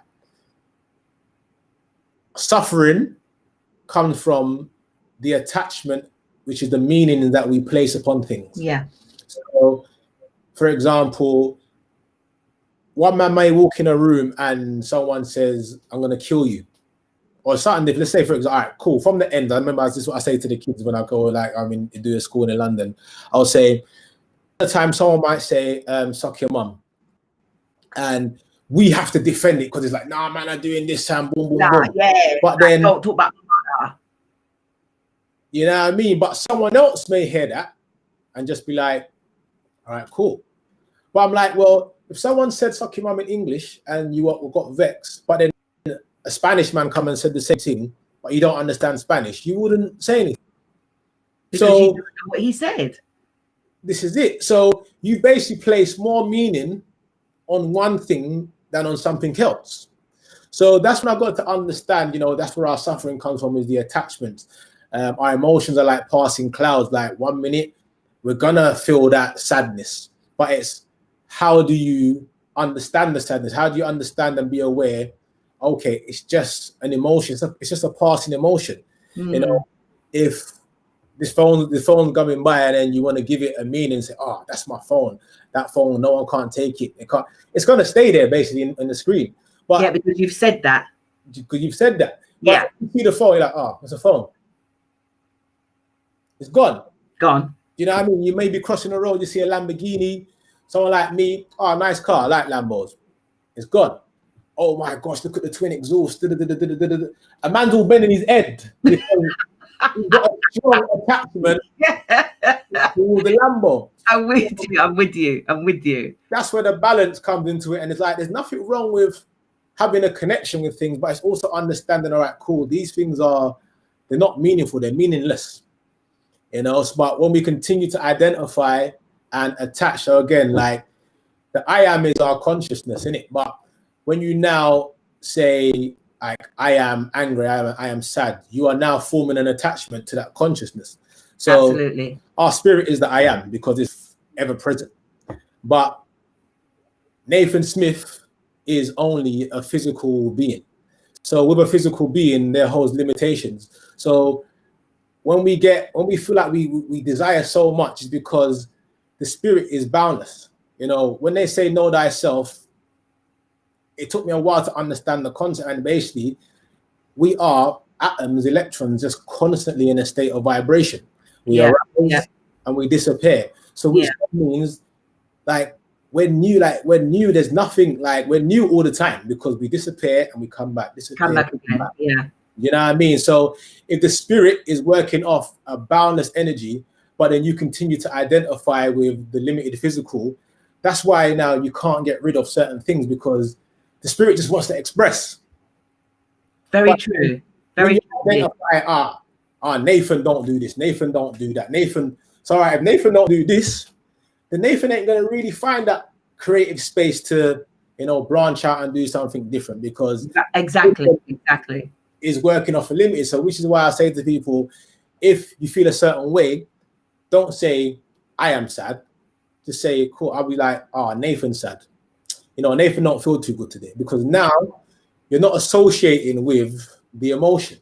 suffering comes from the attachment, which is the meaning that we place upon things. So, for example, one man may walk in a room and someone says, I'm going to kill you. Or something, let's say, for example, all right, cool. From the end, I remember this is what I say to the kids when I go, like, do a school in London. I'll say, at the time, someone might say, suck your mum. And we have to defend it because it's like, nah, man, I'm doing this and boom, boom, boom. But then, don't talk about mother. You know what I mean? But someone else may hear that and just be like, all right, cool. But I'm like, well, if someone said suck your mum in English and you got vexed, but then a Spanish man come and said the same thing, but you don't understand Spanish, you wouldn't say anything. Because you don't know what he said. This is it. So you basically place more meaning on one thing than on something else. So that's when I got to understand, that's where our suffering comes from, is the attachment. Our emotions are like passing clouds. Like 1 minute, we're gonna feel that sadness, but it's how do you understand the sadness? How do you understand and be aware? Okay, it's just an emotion. It's just a passing emotion. If this phone's coming by and then you want to give it a meaning and say, oh, that's my phone. That phone, no one can't take it. It's going to stay there basically in the screen. But because you've said that. Because you've said that. But you see the phone, you're like, oh, it's a phone. It's gone. Gone. You know what I mean? You may be crossing the road, you see a Lamborghini, someone like me, oh, nice car, I like Lambos. It's gone. Oh my gosh, look at the twin exhaust. A man's all bending his head because he's got a strong attachment to the Lambo. I'm with you. That's where the balance comes into it. And it's like, there's nothing wrong with having a connection with things, but it's also understanding, all right, cool, these things they're not meaningful, they're meaningless. But when we continue to identify and attach, so again, like the I am is our consciousness, innit? But when you now say, like, I am angry, I am sad, you are now forming an attachment to that consciousness. So absolutely, our spirit is the I am because it's ever present. But Nathan Smith is only a physical being. So with a physical being, there holds limitations. So when we feel like we desire so much, is because the spirit is boundless. When they say know thyself, it took me a while to understand the concept. And basically, we are atoms, electrons, just constantly in a state of vibration. We arise and we disappear. So which means, like, we're new. There's nothing, like, we're new all the time because we disappear and we come back. Come back again. Yeah. You know what I mean? So if the spirit is working off a boundless energy, but then you continue to identify with the limited physical, that's why now you can't get rid of certain things, because the spirit just wants to express. Very true. Very true. Nathan don't do this. Nathan don't do that. Nathan, it's all right. If Nathan don't do this, then Nathan ain't going to really find that creative space to, branch out and do something different, because exactly is working off a limit. So which is why I say to people, if you feel a certain way, don't say I am sad. Just say, cool. I'll be like, Nathan's sad. Nathan don't feel too good today, because now you're not associating with the emotion.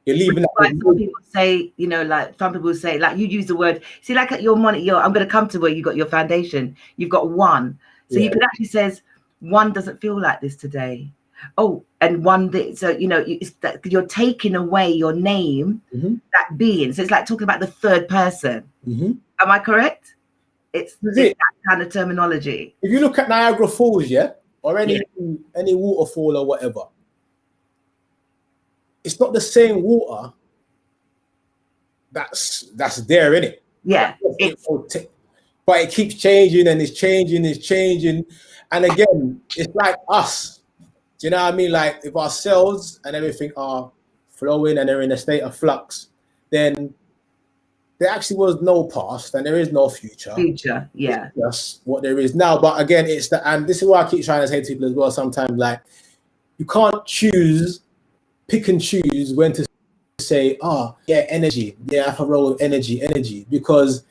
You're leaving that. Like some people say, you know, like some people say, like you use the word, see, like at your money, I'm going to come to where you got your foundation. You've got one. So you could actually says, one doesn't feel like this today. Oh, and one that, so, you know, it's that you're taking away your name, that being. So it's like talking about the third person. Am I correct? It's that kind of terminology. If you look at Niagara Falls, or any waterfall or whatever, it's not the same water that's there, innit? Yeah. But it keeps changing and it's changing. And again, it's like us. Do you know what I mean? Like if our cells and everything are flowing and they're in a state of flux, then there actually was no past and there is no future. Yeah. It's just what there is now. But again, and this is what I keep trying to say to people as well sometimes, like you can't pick and choose when to say, energy. Yeah, I have a role of energy, because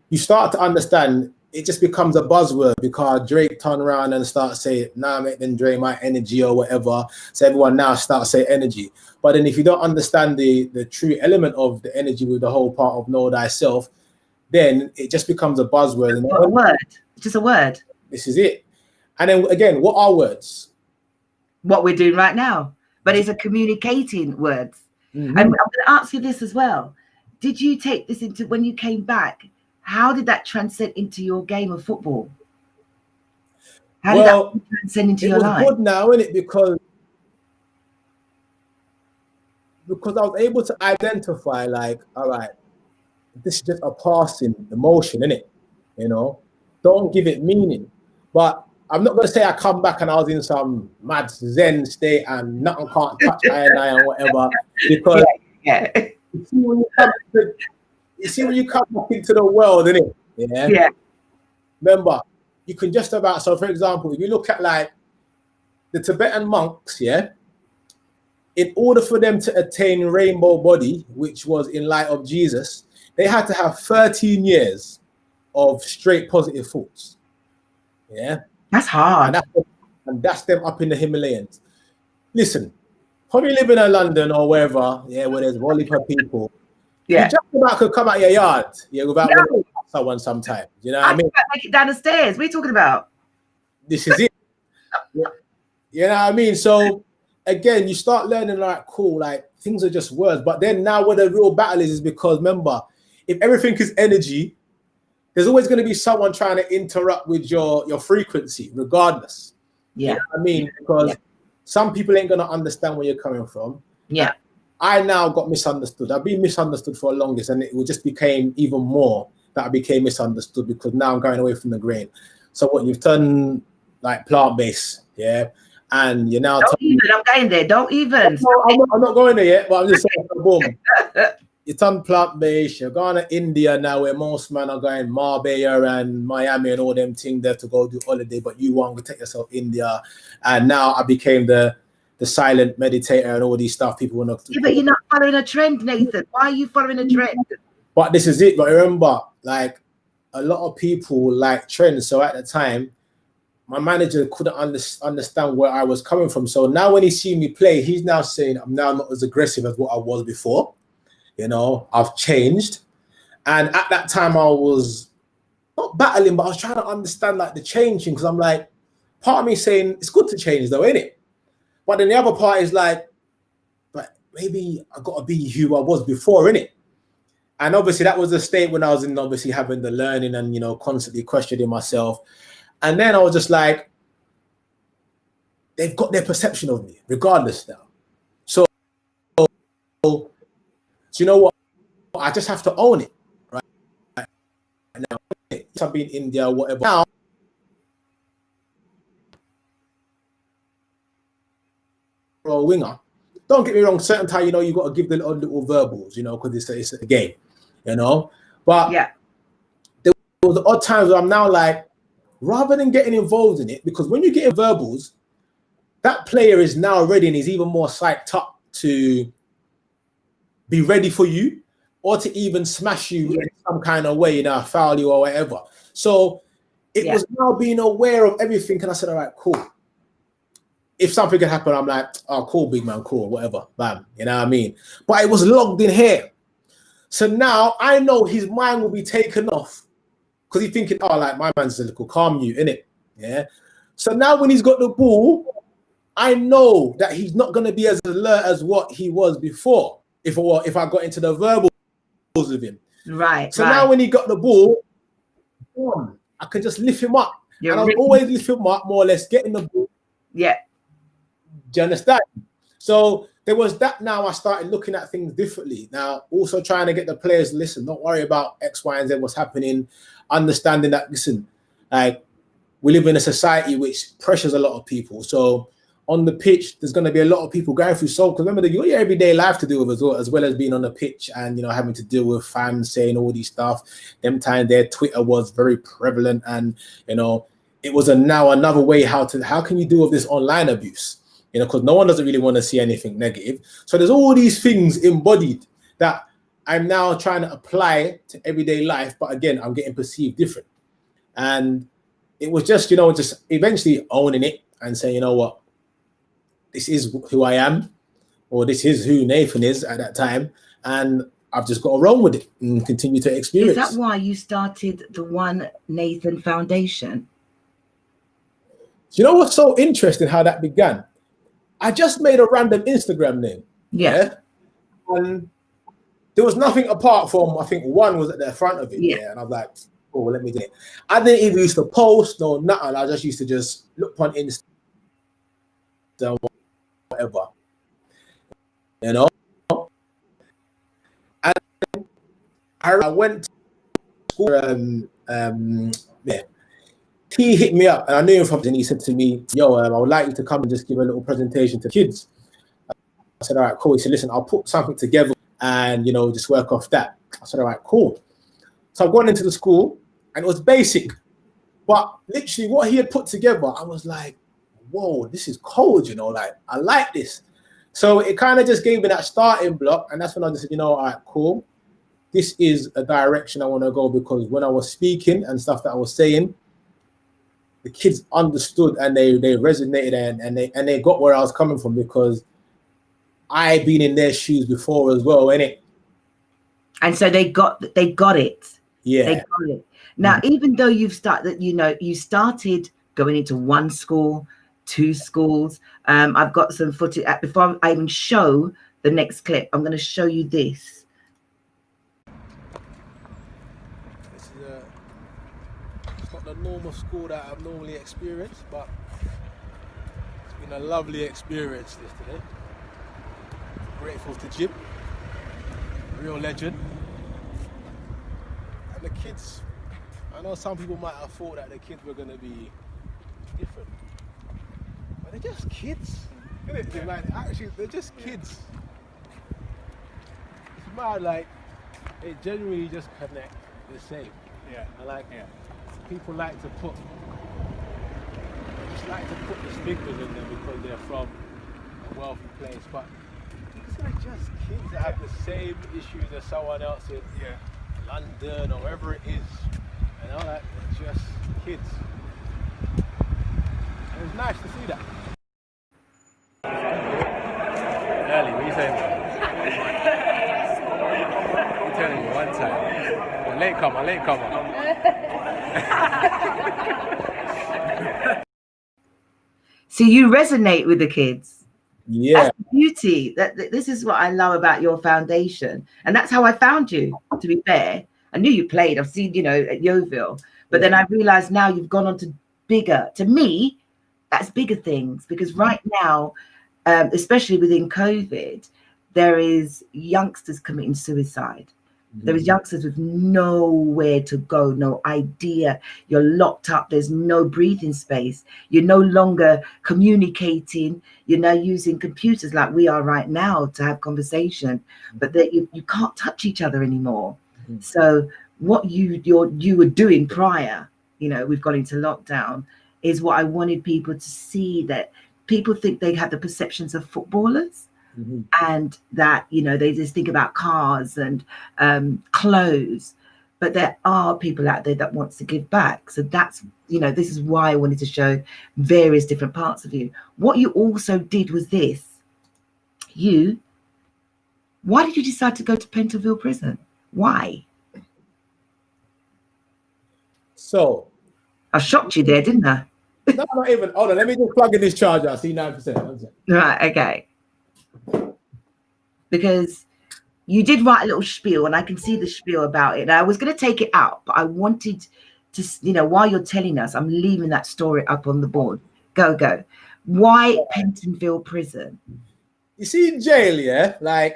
you start to understand it just becomes a buzzword because Drake turn around and start saying, nah, mate, then Drake my energy or whatever. So everyone now starts saying energy. But then if you don't understand the true element of the energy with the whole part of know thyself, then it just becomes a buzzword. It's a word. It's just a word. This is it. And then again, what are words? What we're doing right now. But it's a communicating words. And I'm going to ask you this as well. Did you take this into, when you came back, how did that transcend into your game of football? How did that transcend into your life? It was good now, isn't it? Because I was able to identify, like, all right, this is just a passing emotion, isn't it? You know, don't give it meaning. But I'm not going to say I come back and I was in some mad Zen state and nothing can't touch I and whatever. Because you see when you come back into the world, innit? Yeah. Remember, you can just about, so for example, if you look at like the Tibetan monks, in order for them to attain rainbow body, which was in light of Jesus, they had to have 13 years of straight positive thoughts. Yeah. That's hard. And that's them up in the Himalayas. Listen, probably living in London or wherever, where there's volley people, you just about could come out your yard, without someone sometimes. You know what I mean? Make it down the stairs. What are you talking about? This is it. You know what I mean? So again, you start learning like, cool, like things are just words. But then now where the real battle is because remember, if everything is energy, there's always going to be someone trying to interrupt with your frequency, regardless. Yeah. You know what I mean? Because some people ain't going to understand where you're coming from. Yeah. I now got misunderstood. I've been misunderstood for the longest, and it just became even more that I became misunderstood because now I'm going away from the grain. So what you've turned like plant-based, and you're now. I'm going there. Don't even. I'm not going there yet, but I'm just saying, boom. You turn plant-based. You're going to India now, where most men are going Marbella and Miami and all them things there to go do holiday, but you want to take yourself India, and now I became the silent meditator and all these stuff people want to. Yeah, but you're not following a trend, Nathan. Why are you following a trend? But this is it. But remember, like a lot of people like trends. So at the time, my manager couldn't understand where I was coming from. So now when he see me play, he's now saying I'm now not as aggressive as what I was before. You know, I've changed. And at that time, I was not battling, but I was trying to understand like the changing because I'm like, part of me saying it's good to change though, ain't it? But then the other part is like, but maybe I got to be who I was before, innit? And obviously that was the state when I was in obviously having the learning and, you know, constantly questioning myself. And then I was just like, they've got their perception of me, regardless now. So you know what? I just have to own it, right? Now, I've been in India, whatever. Now, or a winger, don't get me wrong, certain time, you know, you got to give the little verbals, you know, because it's a game, you know. But there was the odd times where I'm now like, rather than getting involved in it, because when you get in verbals, that player is now ready and he's even more psyched up to be ready for you or to even smash you in some kind of way, you know, foul you or whatever. So it was now being aware of everything. And I said, all right, cool. if something can happen, I'm like, oh, cool, big man, cool, whatever, bam. You know what I mean? But it was logged in here. So now I know his mind will be taken off because he's thinking, oh, like my man's a little calm you, innit? Yeah. So now when he's got the ball, I know that he's not going to be as alert as what he was before if I got into the verbals with him. Right. So now when he got the ball, I can just lift him up. And I'll always lift him up, more or less, getting the ball. Yeah. Do you understand? So there was that. Now I started looking at things differently. Now also trying to get the players, listen, don't worry about X, Y, and Z, what's happening. Understanding that, listen, like we live in a society which pressures a lot of people. So on the pitch, there's going to be a lot of people going through soul. Because remember, you got your everyday life to deal with as well as being on the pitch and, you know, having to deal with fans saying all these stuff. Them time their Twitter was very prevalent, and, you know, it was now another way how can you deal with this online abuse? You know, because no one doesn't really want to see anything negative. So there's all these things embodied that I'm now trying to apply to everyday life. But again, I'm getting perceived different. And it was just, you know, just eventually owning it and saying, you know what, this is who I am, or this is who Nathan is at that time. And I've just got to roll with it and continue to experience. Is that why you started the One Nathan Foundation? You know what's so interesting how that began? I just made a random Instagram name. Yeah. And there was nothing apart from, I think one was at the front of it. Yeah. And I was like, oh, well, let me do it. I didn't even used to post, no, nothing. I just used to just look on Insta, whatever. You know? And I went to school, yeah. He hit me up, and I knew him from, and he said to me, yo, I would like you to come and just give a little presentation to kids. I said, all right, cool. He said, listen, I'll put something together and, you know, just work off that. I said, all right, cool. So I've gone into the school, and it was basic. But literally what he had put together, I was like, whoa, this is cold, you know, like, I like this. So it kind of just gave me that starting block, and that's when I just said, you know, all right, cool. This is a direction I want to go, because when I was speaking and stuff that I was saying, the kids understood and they resonated and they got where I was coming from, because I've been in their shoes before as well, innit? And so they got it. Yeah. They got it. Now, even though you started going into one school, two schools. I've got some footage. Before I even show the next clip, I'm going to show you this. The normal school that I've normally experienced, but it's been a lovely experience this today. Grateful to Jim, real legend. And the kids, I know some people might have thought that the kids were going to be different, but they're just kids, isn't it? They're like, actually, they're just kids. It's mad, like, they genuinely just connect the same. Yeah. I like it. People like to put the stigmas in them because they're from a wealthy place, but these are just kids that have the same issues as someone else in London or wherever it is. You know, like, they're just kids. And it was nice to see that. Early, what are you saying? I'm telling you one time. Late comer. So you resonate with the kids. Yeah. That's the beauty. This is what I love about your foundation. And that's how I found you, to be fair. I knew you played. I've seen, you know, at Yeovil. But then I realized now you've gone on to bigger. To me, that's bigger things. Because right now, especially within COVID, there is youngsters committing suicide. There is youngsters with nowhere to go, no idea. You're locked up. There's no breathing space. You're no longer communicating. You're now using computers like we are right now to have conversation, but that you can't touch each other anymore. So what you were doing prior, you know, we've gone into lockdown, is what I wanted people to see, that people think they have the perceptions of footballers. And that, you know, they just think about cars and clothes, but there are people out there that wants to give back. So that's, you know, this is why I wanted to show various different parts of you. What you also did was this. Why did you decide to go to Pentonville prison? Why? So I shocked you there, didn't I? No, not even. Hold on, let me just plug in this charger. I see 9%. Right, okay. Because you did write a little spiel, and I can see the spiel about it. And I was going to take it out, but I wanted to, you know, while you're telling us, I'm leaving that story up on the board. Go. Why Pentonville prison? You see, in jail, yeah, like,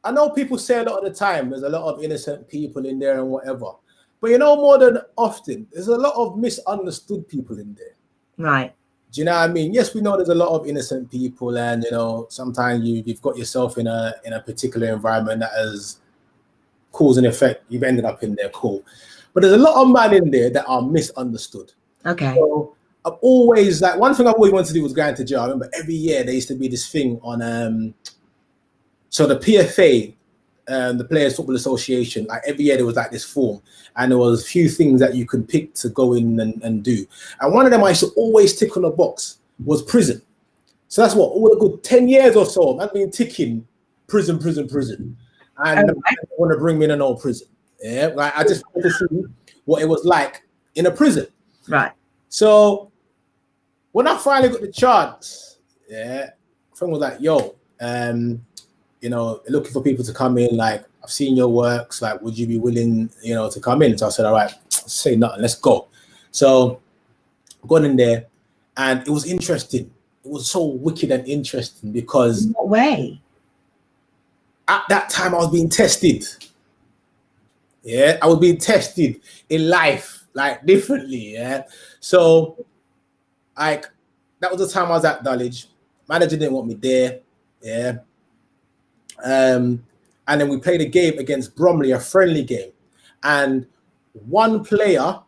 I know people say a lot of the time there's a lot of innocent people in there and whatever. But you know, more than often, there's a lot of misunderstood people in there. Right. Do you know what I mean? Yes, we know there's a lot of innocent people, and you know, sometimes you've got yourself in a particular environment that has cause and effect. You've ended up in there, cool. But there's a lot of men in there that are misunderstood. Okay. So I've always, like, one thing I always wanted to do was go into jail. I remember every year there used to be this thing on so the PFA, the Players Football Association, like every year there was like this form, and there was a few things that you could pick to go in and do. And one of them I used to always tick on a box was prison. So that's what, all a good 10 years or so, I've been ticking prison. And I want to bring me in an old prison. Yeah, like I just wanted to see what it was like in a prison. Right. So when I finally got the chance, yeah, my friend was like, yo, you know, looking for people to come in, like, I've seen your works, like, would you be willing, you know, to come in? So I said, all right, say nothing, let's go. So I got in there, and it was interesting. It was so wicked and interesting because... In what way? At that time, I was being tested. Yeah, I was being tested in life, like, differently, yeah? So, like, that was the time I was at Dulwich. Manager didn't want me there, yeah? And then we played a game against Bromley, a friendly game, and one player.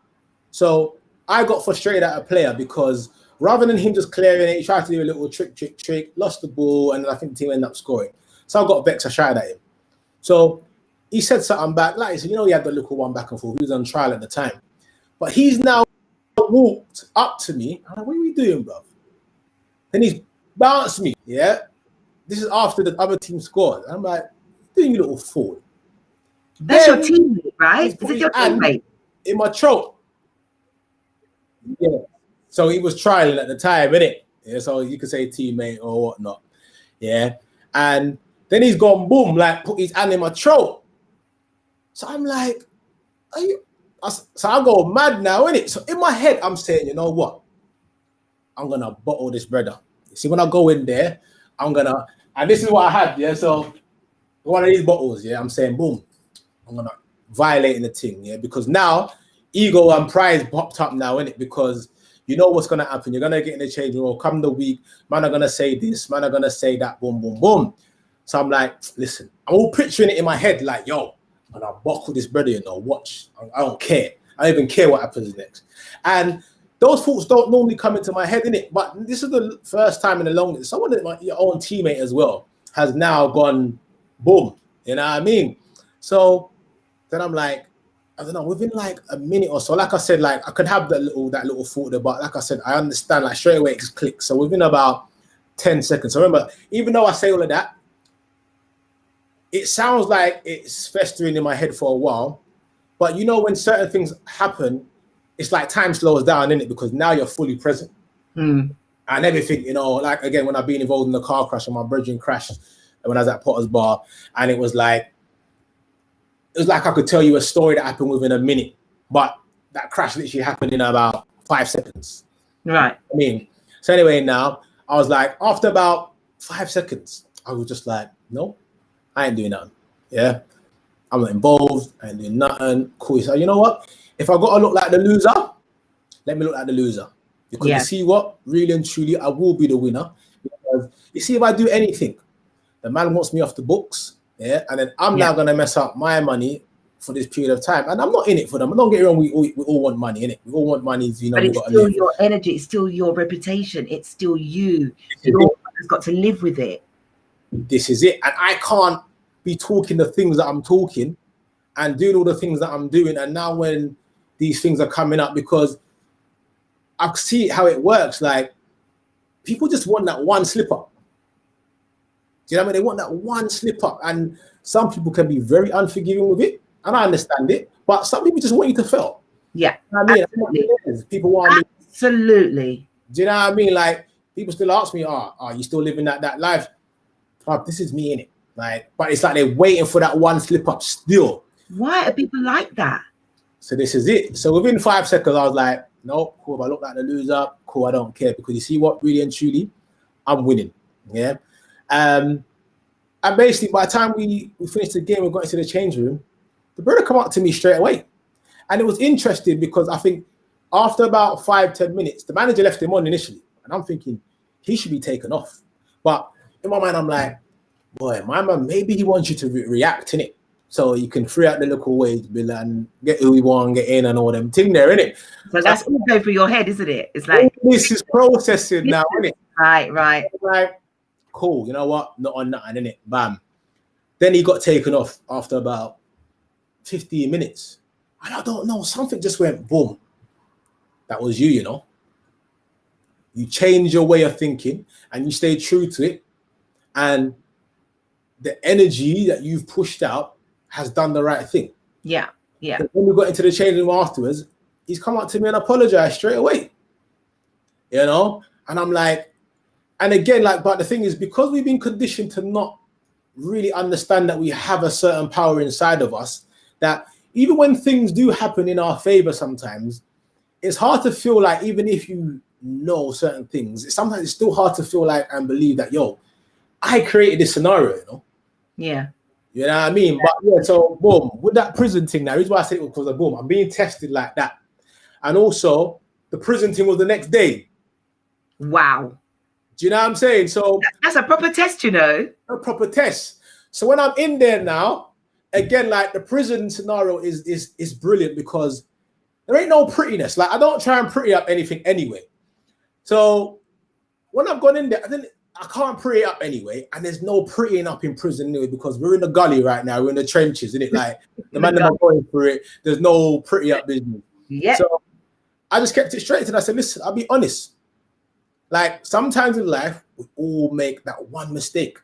So I got frustrated at a player because rather than him just clearing it, he tried to do a little trick, lost the ball, and I think the team ended up scoring. So I got vexed. I shouted at him. So he said something back, like he said, you know, he had the little one back and forth. He was on trial at the time, but he's now walked up to me. I'm like, what are you doing, bro? Then he's bounced me. Yeah. This is after the other team scored. I'm like, doing you little fool. That's your teammate, right? Is it your teammate? In my throat. Yeah. So he was trialing at the time, innit? Yeah, so you could say teammate or whatnot. Yeah. And then he's gone boom, like put his hand in my throat. So I'm like, are you? So I go mad now, innit? So in my head, I'm saying, you know what? I'm gonna bottle this brother. You see, when I go in there, I'm gonna, and this is what I had, yeah. So one of these bottles, yeah, I'm saying, boom, I'm gonna violate the thing, yeah, because now ego and pride popped up now, innit? Because you know what's gonna happen. You're gonna get in the change room. Come the week, man are gonna say this, man are gonna say that, boom, boom, boom. So I'm like, listen, I'm all picturing it in my head, like, yo, and I'll buckle this brother, you know, watch. I don't care. I don't even care what happens next. And those thoughts don't normally come into my head, innit? But this is the first time in the longest. Someone that your own teammate as well has now gone boom. You know what I mean? So then I'm like, I don't know, within like a minute or so, like I said, like I could have that little thought there, but like I said, I understand, like straight away it just clicks. So within about 10 seconds. So remember, even though I say all of that, it sounds like it's festering in my head for a while. But you know, when certain things happen, it's like time slows down, innit? Because now you're fully present. And everything, you know, like again, when I've been involved in the car crash and my brethren crashed when I was at Potter's Bar, and it was like I could tell you a story that happened within a minute, but that crash literally happened in about 5 seconds. Right. I mean, so anyway, now I was like, after about 5 seconds, I was just like, no, I ain't doing nothing. Yeah. I'm not involved. I ain't doing nothing. Cool. So you know what? If I got to look like the loser, let me look like the loser. Because you see what? Really and truly, I will be the winner. Because you see, if I do anything, the man wants me off the books, yeah, and then I'm now going to mess up my money for this period of time. And I'm not in it for them. Don't get me wrong, we all want money, innit? We all want money, you know. But it's still your energy, it's still your reputation, it's still you. You've got to live with it. This is it. And I can't be talking the things that I'm talking and doing all the things that I'm doing. And now when these things are coming up, because I see how it works, like people just want that one slip up. Do you know what I mean? They want that one slip up, and some people can be very unforgiving with it, and I understand it. But some people just want you to fail. Yeah, you know what I mean? absolutely. People want absolutely. Do you know what I mean? Like people still ask me, "Are you still living that life?" Oh, this is me in it. Like, but it's like they're waiting for that one slip up still. Why are people like that? So this is it. So within 5 seconds, I was like, "Nope, cool. If I look like the loser, cool. I don't care, because you see what, really and truly, I'm winning." Yeah. And basically, by the time we finished the game, we got into the change room, the brother come up to me straight away. And it was interesting because I think after about 5-10 minutes, the manager left him on initially. And I'm thinking he should be taken off. But in my mind, I'm like, boy, my man, maybe he wants you to react in it. So you can free out the little wage bill and get who you want, get in and all them thing there, innit? So that's all go through your head, isn't it? It's like this is processing now, innit? Right. Like, cool, you know what? Not on nothing, innit? Bam. Then he got taken off after about 15 minutes. And I don't know, something just went boom. That was you, you know. You changed your way of thinking and you stayed true to it. And the energy that you've pushed out has done the right thing. Yeah. But when we got into the change room afterwards, he's come up to me and apologized straight away. You know? And I'm like, and again, like, but the thing is, because we've been conditioned to not really understand that we have a certain power inside of us, that even when things do happen in our favor sometimes, it's hard to feel like, even if you know certain things, sometimes it's still hard to feel like and believe that, yo, I created this scenario, you know? Yeah. You know what I mean? But yeah, so boom, with that prison thing now, here's why I say it, because boom, I'm being tested like that. And also, the prison thing was the next day. Wow. Do you know what I'm saying? So that's a proper test, you know. A proper test. So when I'm in there now, again, like the prison scenario is brilliant because there ain't no prettiness. Like I don't try and pretty up anything anyway. So when I've gone in there, I can't pretty up anyway, and there's no prettying up in prison anyway because we're in the gully right now. We're in the trenches, isn't it? Like the man that are going through it, there's no pretty up business. Yeah. So I just kept it straight, and I said, listen, I'll be honest. Like sometimes in life, we all make that one mistake.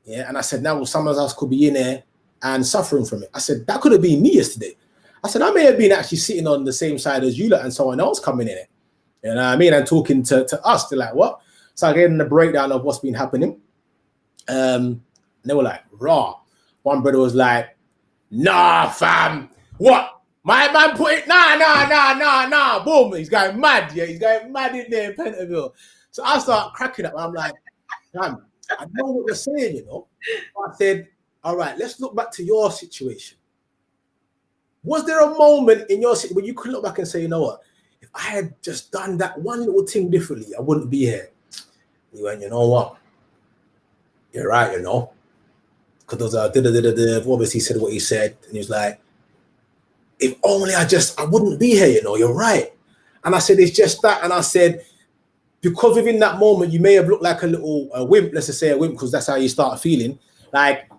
Yeah. And I said, now some of us could be in there and suffering from it. I said, that could have been me yesterday. I said, I may have been actually sitting on the same side as you lot and someone else coming in it. You know what I mean? And talking to us. They're like, what? So I gave them the breakdown of what's been happening. And they were like, raw. One brother was like, nah, fam. What? My man put it, nah. Boom. He's going mad. Yeah, he's going mad in there in Pentonville. So I start cracking up. And I'm like, damn, I know what you're saying, you know. So I said, all right, let's look back to your situation. Was there a moment in your situation when you could look back and say, you know what? If I had just done that one little thing differently, I wouldn't be here. He went, you know what? You're right, you know. Because those are obviously he said what he said, and he was like, if only I wouldn't be here, you know, you're right. And I said, it's just that. And I said, because within that moment, you may have looked like a wimp, let's just say a wimp, because that's how you start feeling. Like,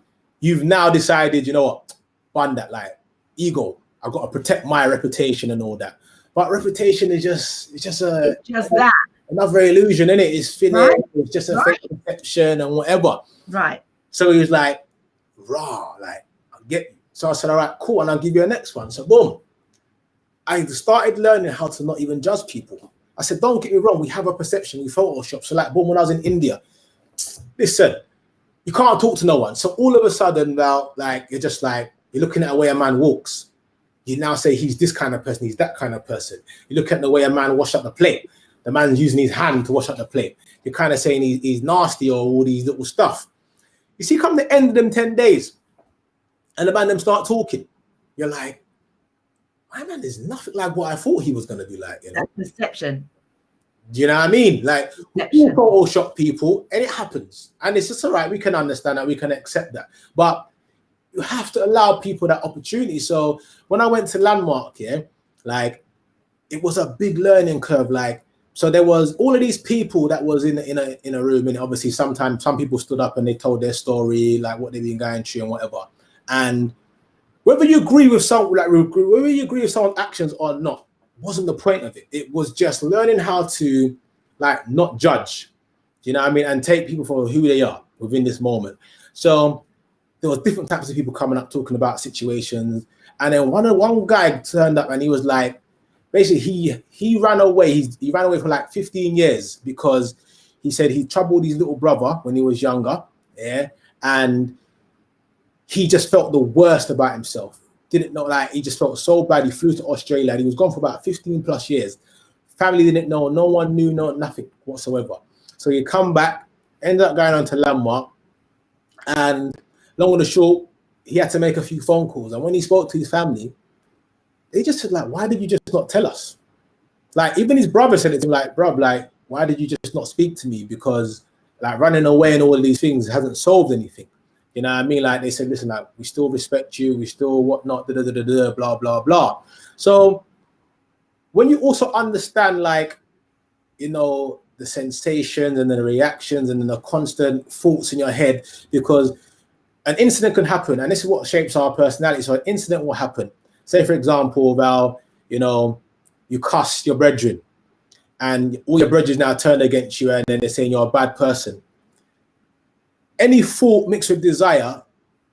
you've now decided, you know what, bun that, like, ego. I've got to protect my reputation and all that. But reputation is just that. Another illusion, innit? It's feeling, right. It's just a fake perception and whatever. Right. So he was like, raw, like, I'll get you. So I said, all right, cool, and I'll give you a next one. So boom. I started learning how to not even judge people. I said, don't get me wrong, we have a perception, we Photoshop. So like, boom, when I was in India, listen, you can't talk to no one. So all of a sudden now, like, you're just like, you're looking at the way a man walks. You now say he's this kind of person, he's that kind of person. You look at the way a man wash up the plate. The man's using his hand to wash up the plate. You're kind of saying he's nasty or all these little stuff. You see, come the end of them 10 days, and the man them start talking. You're like, my man is nothing like what I thought he was going to be like. You know? That's perception. Do you know what I mean? Like, we Photoshop people, and it happens. And it's just all right. We can understand that. We can accept that. But you have to allow people that opportunity. So when I went to Landmark, yeah, like, it was a big learning curve. Like, so there was all of these people that was in a room, and obviously sometimes some people stood up and they told their story, like what they've been going through and whatever. And whether you agree with whether you agree with someone's actions or not, wasn't the point of it. It was just learning how to like not judge, you know what I mean, and take people for who they are within this moment. So there was different types of people coming up talking about situations, and then one guy turned up and he was like, basically he ran away. He ran away for like 15 years because he said he troubled his little brother when he was younger, yeah, and he just felt the worst about himself. Didn't know, like, he just felt so bad. He flew to Australia and he was gone for about 15 plus years. Family didn't know, no one knew, nothing whatsoever. So he come back, ended up going on to Landmark, and long and the short, he had to make a few phone calls. And when he spoke to his family, they just said, like, why did you just not tell us? Like, even his brother said it to him, like, bruv, like, why did you just not speak to me? Because, like, running away and all of these things hasn't solved anything. You know what I mean? Like, they said, listen, like, we still respect you, we still whatnot, blah, blah, blah. So when you also understand, like, you know, the sensations and the reactions and then the constant thoughts in your head, because an incident can happen, and this is what shapes our personality. So an incident will happen. Say, for example, Val, you know, you cuss your brethren, and all your brethren now turn against you, and then they're saying you're a bad person. Any thought mixed with desire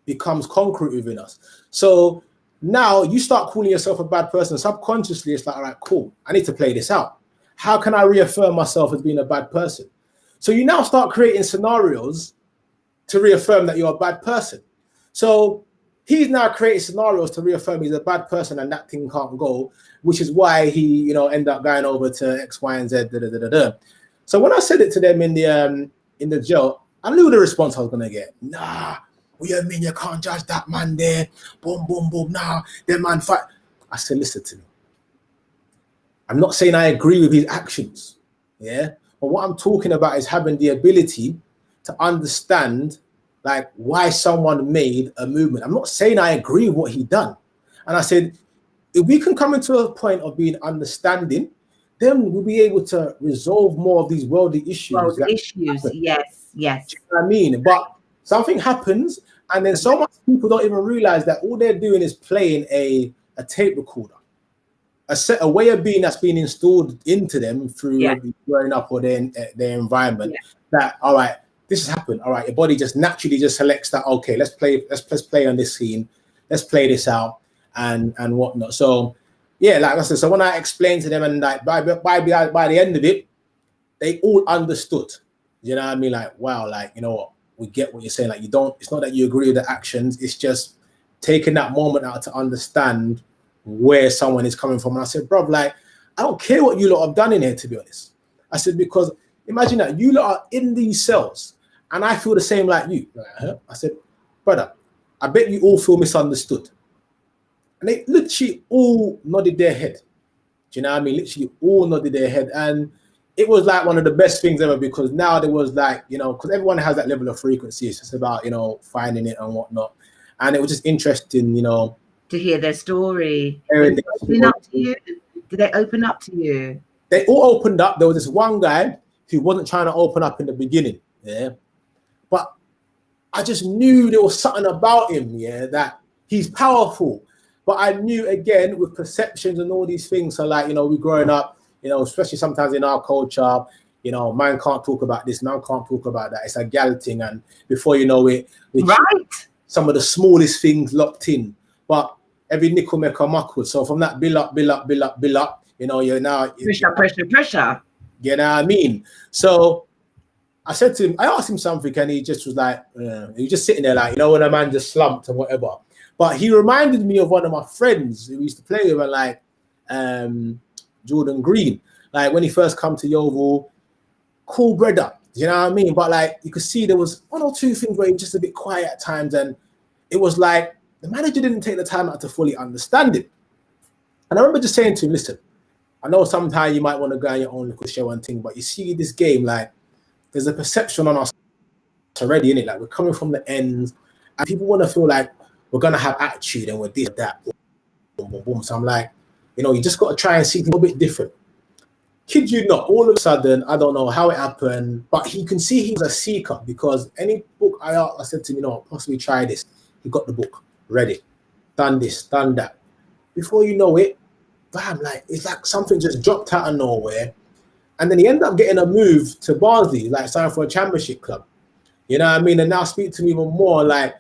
becomes concrete within us. So now you start calling yourself a bad person. Subconsciously, it's like, all right, cool, I need to play this out. How can I reaffirm myself as being a bad person? So you now start creating scenarios to reaffirm that you're a bad person. So he's now creating scenarios to reaffirm he's a bad person and that thing can't go, which is why he, you know, ended up going over to X, Y, and Z. So when I said it to them in the jail, I knew the response I was gonna get. Nah, what you mean you can't judge that man there? Boom, boom, boom. Nah, that man fight. I said, listen to me. I'm not saying I agree with his actions, yeah. But what I'm talking about is having the ability to understand, like, why someone made a movement. I'm not saying I agree with what he done. And I said, if we can come into a point of being understanding, then we'll be able to resolve more of these worldly issues. Yes. Do you know what I mean? But something happens, and then so much people don't even realize that all they're doing is playing a tape recorder, a way of being that's been installed into them through growing up or their environment. That, all right, this has happened. All right, your body just naturally just selects that. Okay, let's play on this scene. Let's play this out and whatnot. So yeah, like I said, so when I explained to them, and like by the end of it, they all understood. You know what I mean? Like, wow, like, you know what? We get what you're saying. Like, you don't, it's not that you agree with the actions. It's just taking that moment out to understand where someone is coming from. And I said, bro, like, I don't care what you lot have done in here, to be honest. I said, because imagine that you lot are in these cells and I feel the same like you. Like, huh? I said, brother, I bet you all feel misunderstood. And they literally all nodded their head. Do you know what I mean? Literally all nodded their head. And it was like one of the best things ever, because now there was like, you know, because everyone has that level of frequency. It's just about, you know, finding it and whatnot. And it was just interesting, you know, to hear their story. Did they open up to you? Did they open up to you? They all opened up. There was this one guy who wasn't trying to open up in the beginning, yeah. But I just knew there was something about him, yeah, that he's powerful. But I knew, again, with perceptions and all these things, so like, you know, we growing up, you know, especially sometimes in our culture, you know, man can't talk about this, man can't talk about that. It's a gal thing, and before you know it, some of the smallest things locked in. But every nickel make a muckle. So from that build up, you know, you're now pressure. You know what I mean? So I said to him, I asked him something, and he just was like, he was just sitting there, like, you know, when a man just slumped and whatever. But he reminded me of one of my friends who we used to play with, and like Jordan Green. Like when he first come to Yeovil, cool brother, you know what I mean? But like you could see there was one or two things where he was just a bit quiet at times, and it was like the manager didn't take the time out to fully understand it. And I remember just saying to him, listen, I know sometimes you might want to go on your own little show and thing, but you see this game, like there's a perception on us already, in it. Like we're coming from the ends, and people want to feel like we're gonna have attitude and we're this, that, boom, boom, boom. So I'm like, you know, you just got to try and see things a bit different. Kid you not, all of a sudden, I don't know how it happened, but he can see he's a seeker, because any book I said to him, you know, possibly try this. He got the book, read it. done this, done that. Before you know it, bam, like it's like something just dropped out of nowhere. And then he ended up getting a move to Barnsley, like signing for a championship club. You know what I mean? And now speak to me even more, like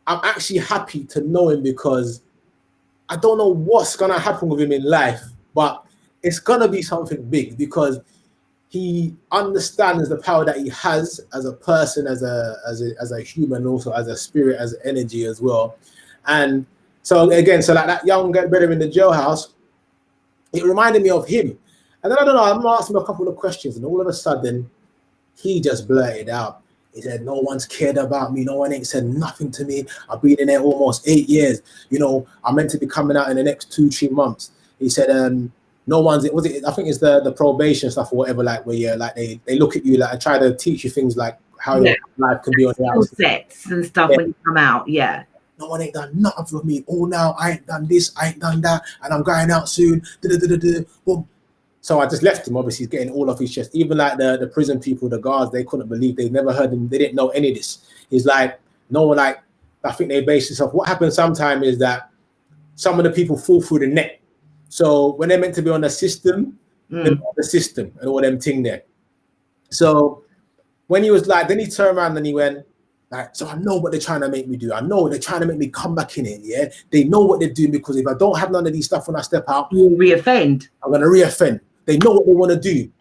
I'm actually happy to know him because I don't know what's gonna happen with him in life, but it's gonna be something big because he understands the power that he has as a person, as a human, also as a spirit, as energy as well. And so again, so like that young brother in the jailhouse, it reminded me of him. And then I don't know, I'm asking him a couple of questions, and all of a sudden, he just blurted out. He said, "No one's cared about me. No one ain't said nothing to me. I've been in there almost 8 years. You know, I'm meant to be coming out in the next 2-3 months." He said, "No one's." I think it's the probation stuff or whatever. Like where you like they look at you like and try to teach you things like how your life can be on the outside. Sets and stuff when you come out. Yeah. No one ain't done nothing for me. Oh, now I ain't done this. I ain't done that, and I'm going out soon. Boom. So I just left him. Obviously, he's getting all off his chest. Even like the prison people, the guards, they couldn't believe. They never heard him. They didn't know any of this. He's like, no one like, I think they base this off. What happens sometimes is that some of the people fall through the net. So when they're meant to be on the system, they're on the system and all them thing there. So when he was like, then he turned around and he went, like, so I know what they're trying to make me do. I know they're trying to make me come back in it. Yeah, they know what they're doing because if I don't have none of these stuff when I step out, you'll reoffend. I'm gonna reoffend. They know what they want to do.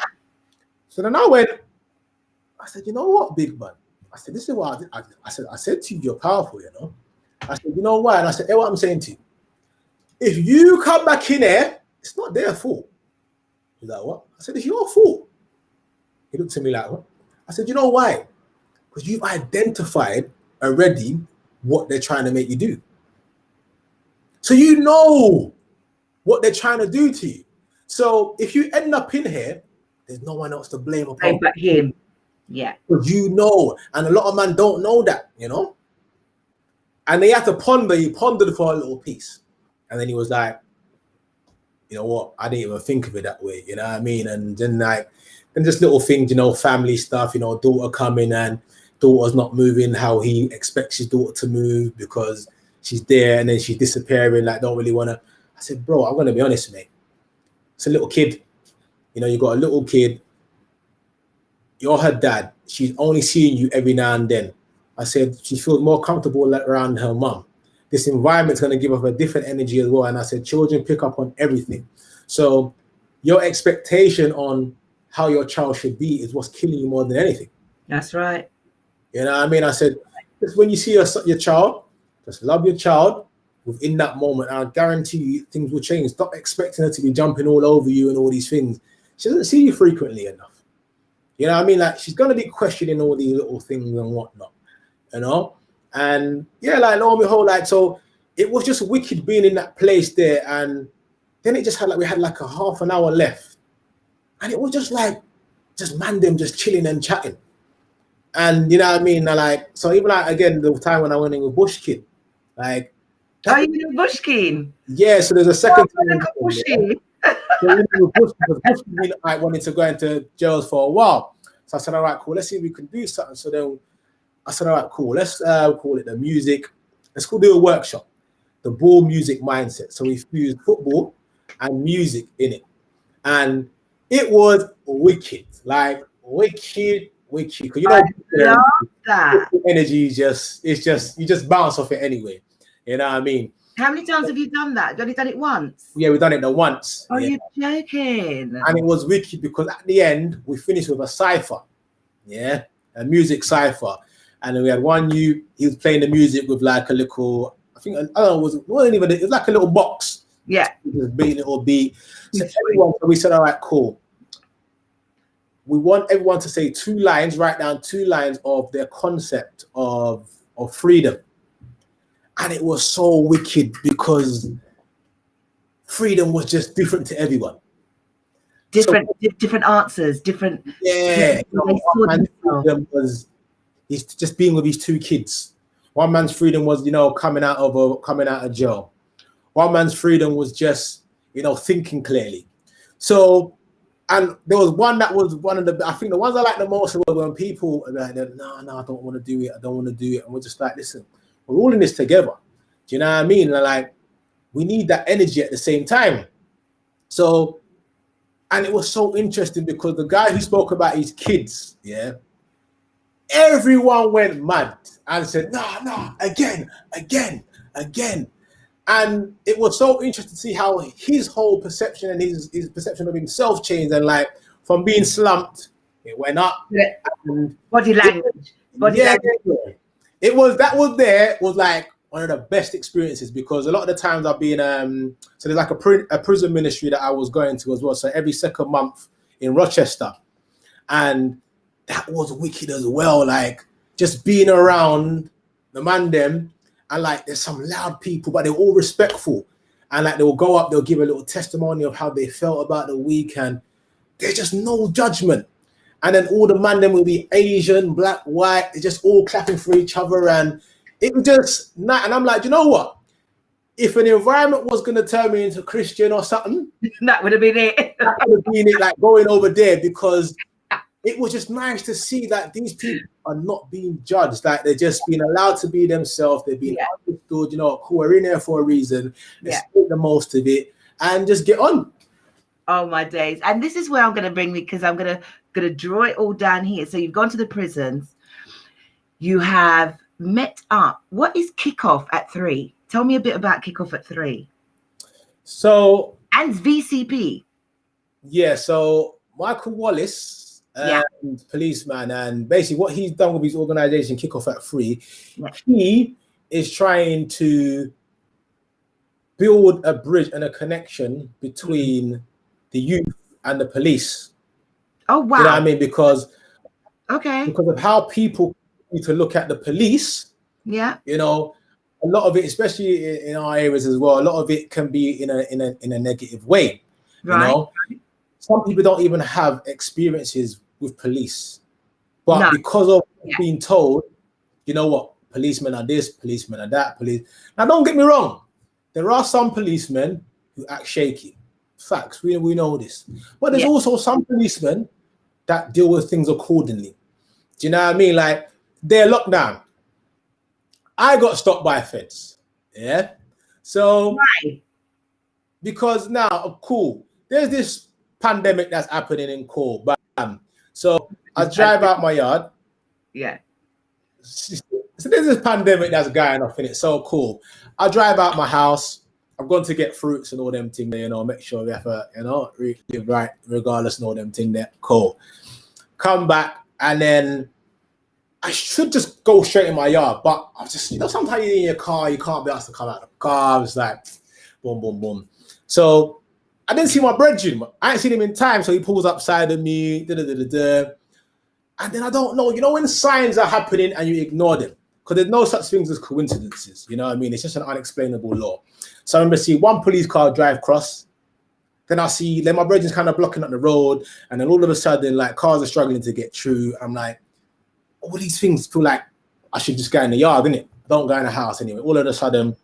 So then I said, you know what, big man? I said, this is what I said to you, you're powerful, you know. I said, you know why? And I said, hey, what I'm saying to you, if you come back in here, it's not their fault. He's like, what? I said, it's your fault. He looked at me like, what? I said, you know why? Because you've identified already what they're trying to make you do. So you know what they're trying to do to you. So if you end up in here, there's no one else to blame upon but him. Yeah. Because you know, and a lot of men don't know that, you know. And they had to ponder. He pondered for a little piece, and then he was like, you know what? I didn't even think of it that way. You know what I mean? And then just little things, you know, family stuff. You know, daughter coming and daughter's not moving how he expects his daughter to move because she's there and then she's disappearing. Like, don't really want to. I said, bro, I'm gonna be honest, mate. It's a little kid. You know, you got a little kid. You're her dad. She's only seeing you every now and then. I said, she feels more comfortable around her mum. This environment's going to give her a different energy as well. And I said, children pick up on everything. So your expectation on how your child should be is what's killing you more than anything. That's right. You know what I mean? I said, just when you see your child, just love your child within that moment. And I guarantee you things will change. Stop expecting her to be jumping all over you and all these things. She doesn't see you frequently enough. You know what I mean? Like, she's going to be questioning all these little things and whatnot, you know? And yeah, like, lo and behold, like, so it was just wicked being in that place there. And then it just had like, we had like a half an hour left. And it was just like, just man them just chilling and chatting. And you know what I mean? And like, so even like, again, the time when I went in with Bush Kid, like. Oh, you know Bushkin? Yeah, so there's a second time. So Bush I wanted to go into jails for a while. So I said, all right, cool, let's see if we can do something. So then I said, all right, cool, let's call it the music. Let's do a workshop, the ball music mindset. So we fused football and music in it. And it was wicked, like wicked. Because you know, I love that. Energy is just, you just bounce off it anyway. You know what I mean? How many times have you done that? Have you only done it once? Yeah, we've done it once. Oh, yeah. You're joking. And it was wicked because at the end, we finished with a cypher. Yeah, a music cypher. And then we had one he was playing the music with like a little, I think, I don't know, it was like a little box. Yeah. It was beating it or beat. So we said, all right, cool. We want everyone to say write down 2 lines of their concept of freedom. And it was so wicked because freedom was just different to everyone. Different answers, different. Yeah. One man's freedom was he's just being with his 2 kids. One man's freedom was, you know, coming out of jail. One man's freedom was just, you know, thinking clearly. So, and there was one that was one of the, I think the ones I like the most were when people are like, no, I don't want to do it. I don't want to do it. And we're just like, listen, we're all in this together. Do you know what I mean? And like, we need that energy at the same time. So, and it was so interesting because the guy who spoke about his kids, yeah, everyone went mad and said, no, again. And it was so interesting to see how his whole perception and his perception of himself changed. And like, from being slumped, it went up. Yeah. And body language. It was like one of the best experiences, because a lot of the times I've been so there's like a prison ministry that I was going to as well. So every second month in Rochester, and that was wicked as well. Like, just being around the man them, and like, there's some loud people, but they're all respectful, and like, they'll go up, they'll give a little testimony of how they felt about the week, and there's just no judgment. And then all the man them will be Asian, black, white, they're just all clapping for each other, and it was just not. And I'm like, you know what? If an environment was going to turn me into Christian or something, that would have been it. That would have been it, like going over there, because it was just nice to see that these people are not being judged. Like, they're just being allowed to be themselves. They're being understood, you know, cool, we're in there for a reason. Let's make the most of it and just get on. Oh, my days. And this is where I'm going to bring me, because I'm going to draw it all down here. So you've gone to the prisons. You have met up. What is kickoff at 3? Tell me a bit about kickoff at 3. So, and VCP. Yeah, so Michael Wallace, policeman, and basically what he's done with his organization Kickoff at 3, he is trying to build a bridge and a connection between the youth and the police. Oh, wow. You know what I mean? Because of how people need to look at the police. Yeah. You know, a lot of it, especially in our areas as well, a lot of it can be in a negative way. Right. You know, some people don't even have experiences with police, but because of being told, you know what, policemen are this, policemen are that, police. Now, don't get me wrong, there are some policemen who act shaky. Facts, we know this. But there's also some policemen that deal with things accordingly. Do you know what I mean? Like, they're locked down. I got stopped by feds. Yeah. So, because now, cool, there's this pandemic that's happening in Cole. Bam. So I drive out my yard. Yeah. So there's this pandemic that's going off in it. So cool. I drive out my house. I'm going to get fruits and all them things there, you know, make sure we have a, you know, live right regardless and all them things there. Cool. Come back, and then I should just go straight in my yard, but I just, you know, sometimes you're in your car, you can't be asked to come out of the car. It's like, boom, boom, boom. So I didn't see my brethren. I ain't seen him in time, so he pulls up side of me, and then I don't know. You know when signs are happening and you ignore them? Because there's no such things as coincidences. You know what I mean? It's just an unexplainable law. So I remember seeing one police car drive across. Then I see, then my brethren's kind of blocking up the road, and then all of a sudden, like, cars are struggling to get through. I'm like, all these things feel like I should just go in the yard, innit? Don't go in the house anyway. All of a sudden,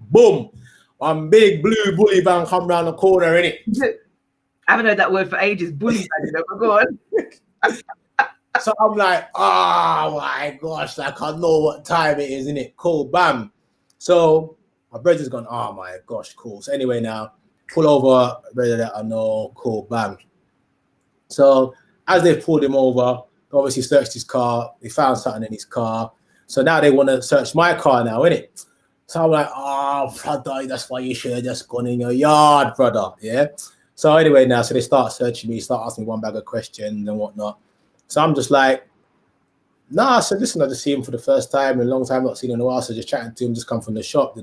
boom. One big blue bully van come round the corner, innit? I haven't heard that word for ages. Bully van, you know, but go on. So I'm like, oh my gosh, like, I know what time it is, innit? Cool, bam. So my brother's gone, oh my gosh, cool. So anyway, now pull over, brother that I know, cool, bam. So as they pulled him over, obviously searched his car. They found something in his car. So now they want to search my car now, innit? So I'm like, oh, brother, that's why you should have just gone in your yard, brother. Yeah. So anyway, now, so they start searching me, start asking me one bag of questions and whatnot. So I'm just like, nah, I said, listen, I just see him for the first time in a long time, not seen him in a while. So just chatting to him, just come from the shop.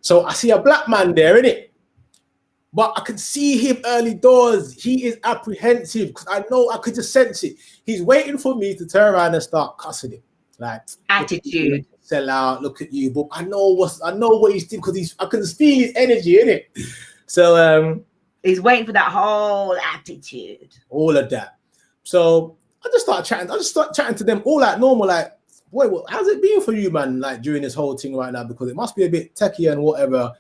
So I see a black man there, innit? But I could see him early doors. He is apprehensive because I know I could just sense it. He's waiting for me to turn around and start cussing him. Like, attitude. Sell out, look at you. But I know what he's doing because I can feel his energy, innit? So he's waiting for that whole attitude. All of that. So I just start chatting to them all like normal, like, boy, how's it been for you, man? Like during this whole thing right now, because it must be a bit techie and whatever.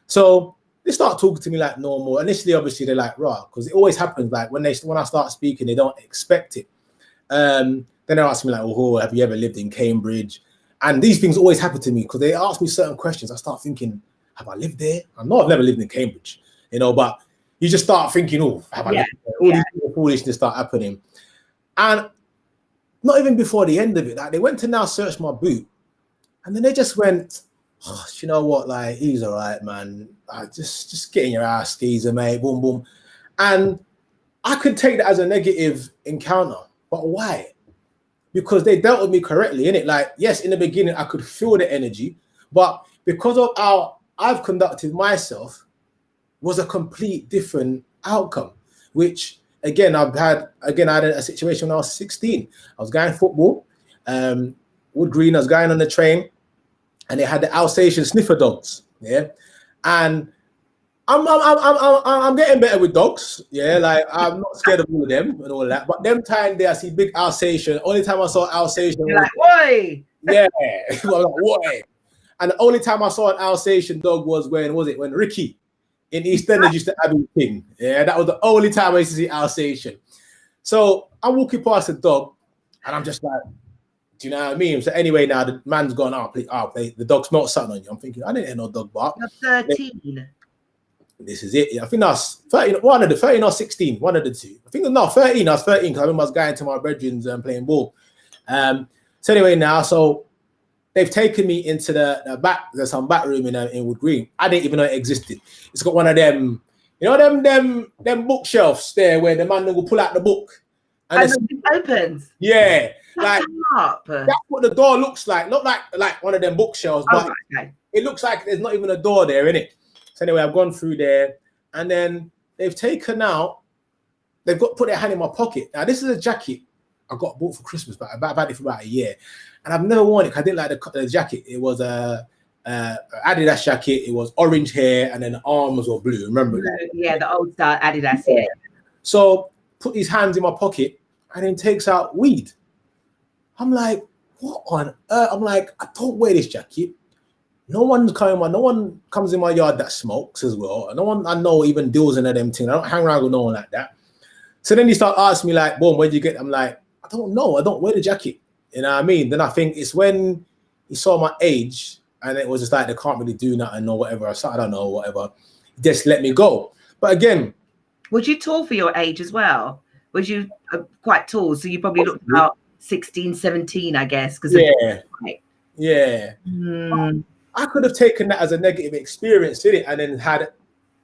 So they start talking to me like normal. Initially, obviously, they're like, right, because it always happens. Like when I start speaking, they don't expect it. Then they ask me like, oh, have you ever lived in Cambridge? And these things always happen to me because they ask me certain questions. I start thinking, have I lived there? I know I've never lived in Cambridge, you know, but you just start thinking, oh, have I lived there? All these foolishness start happening. And not even before the end of it, like they went to now search my boot, and then they just went, oh, you know what, like, he's all right, man. Just get in your ass, skeezer, mate, boom, boom. And I could take that as a negative encounter, but why? Because they dealt with me correctly, innit? Like, yes, in the beginning, I could feel the energy, but because of how I've conducted myself, was a complete different outcome, which, again, I had a situation when I was 16. I was going football, Wood Green, I was going on the train, and they had the Alsatian sniffer dogs, yeah? And I'm getting better with dogs, yeah. Like I'm not scared of all of them and all that. But them time there, I see big Alsatian. Only time I saw Alsatian, you're like, "Oi!" Yeah, "Oi!" And the only time I saw an Alsatian dog was when Ricky in EastEnders used to have his thing. Yeah, that was the only time I used to see Alsatian. So I'm walking past the dog, and I'm just like, do you know what I mean? So anyway, now the man's gone out. The dog smelled something on you. I'm thinking, I didn't hear no dog bark. You're 13. This is it. Yeah, I think I was 13, 13 or 16, one of the two. I think, no, 13. I was 13 because I remember I was going to my bedrooms and playing ball. So anyway, now, so they've taken me into the back. There's some back room in Wood Green. I didn't even know it existed. It's got one of them, you know, them bookshelves there where the man will pull out the book. And it opens. Yeah. Like, up. That's what the door looks like. Not like one of them bookshelves, but it looks like there's not even a door there, innit? So anyway, I've gone through there, and then they've taken out, put their hand in my pocket. Now, this is a jacket I got bought for Christmas, but I've had it for about a year. And I've never worn it because I didn't like the jacket. It was a Adidas jacket. It was orange hair, and then the arms were blue. Remember that? Yeah, the old style Adidas. Yeah. So put his hands in my pocket, and then takes out weed. I'm like, what on earth? I'm like, I don't wear this jacket. No one comes in my yard that smokes as well. And no one I know even deals in them things. I don't hang around with no one like that. So then he start asking me like, boom, where'd you get? I'm like, I don't know. I don't wear the jacket. You know what I mean? Then I think it's when he saw my age and it was just like, they can't really do nothing or whatever. So I don't know, whatever. Just let me go. But again. Was you tall for your age as well? Was you quite tall? So you probably looked about 16, 17, I guess. Yeah. I could have taken that as a negative experience, did it? And then had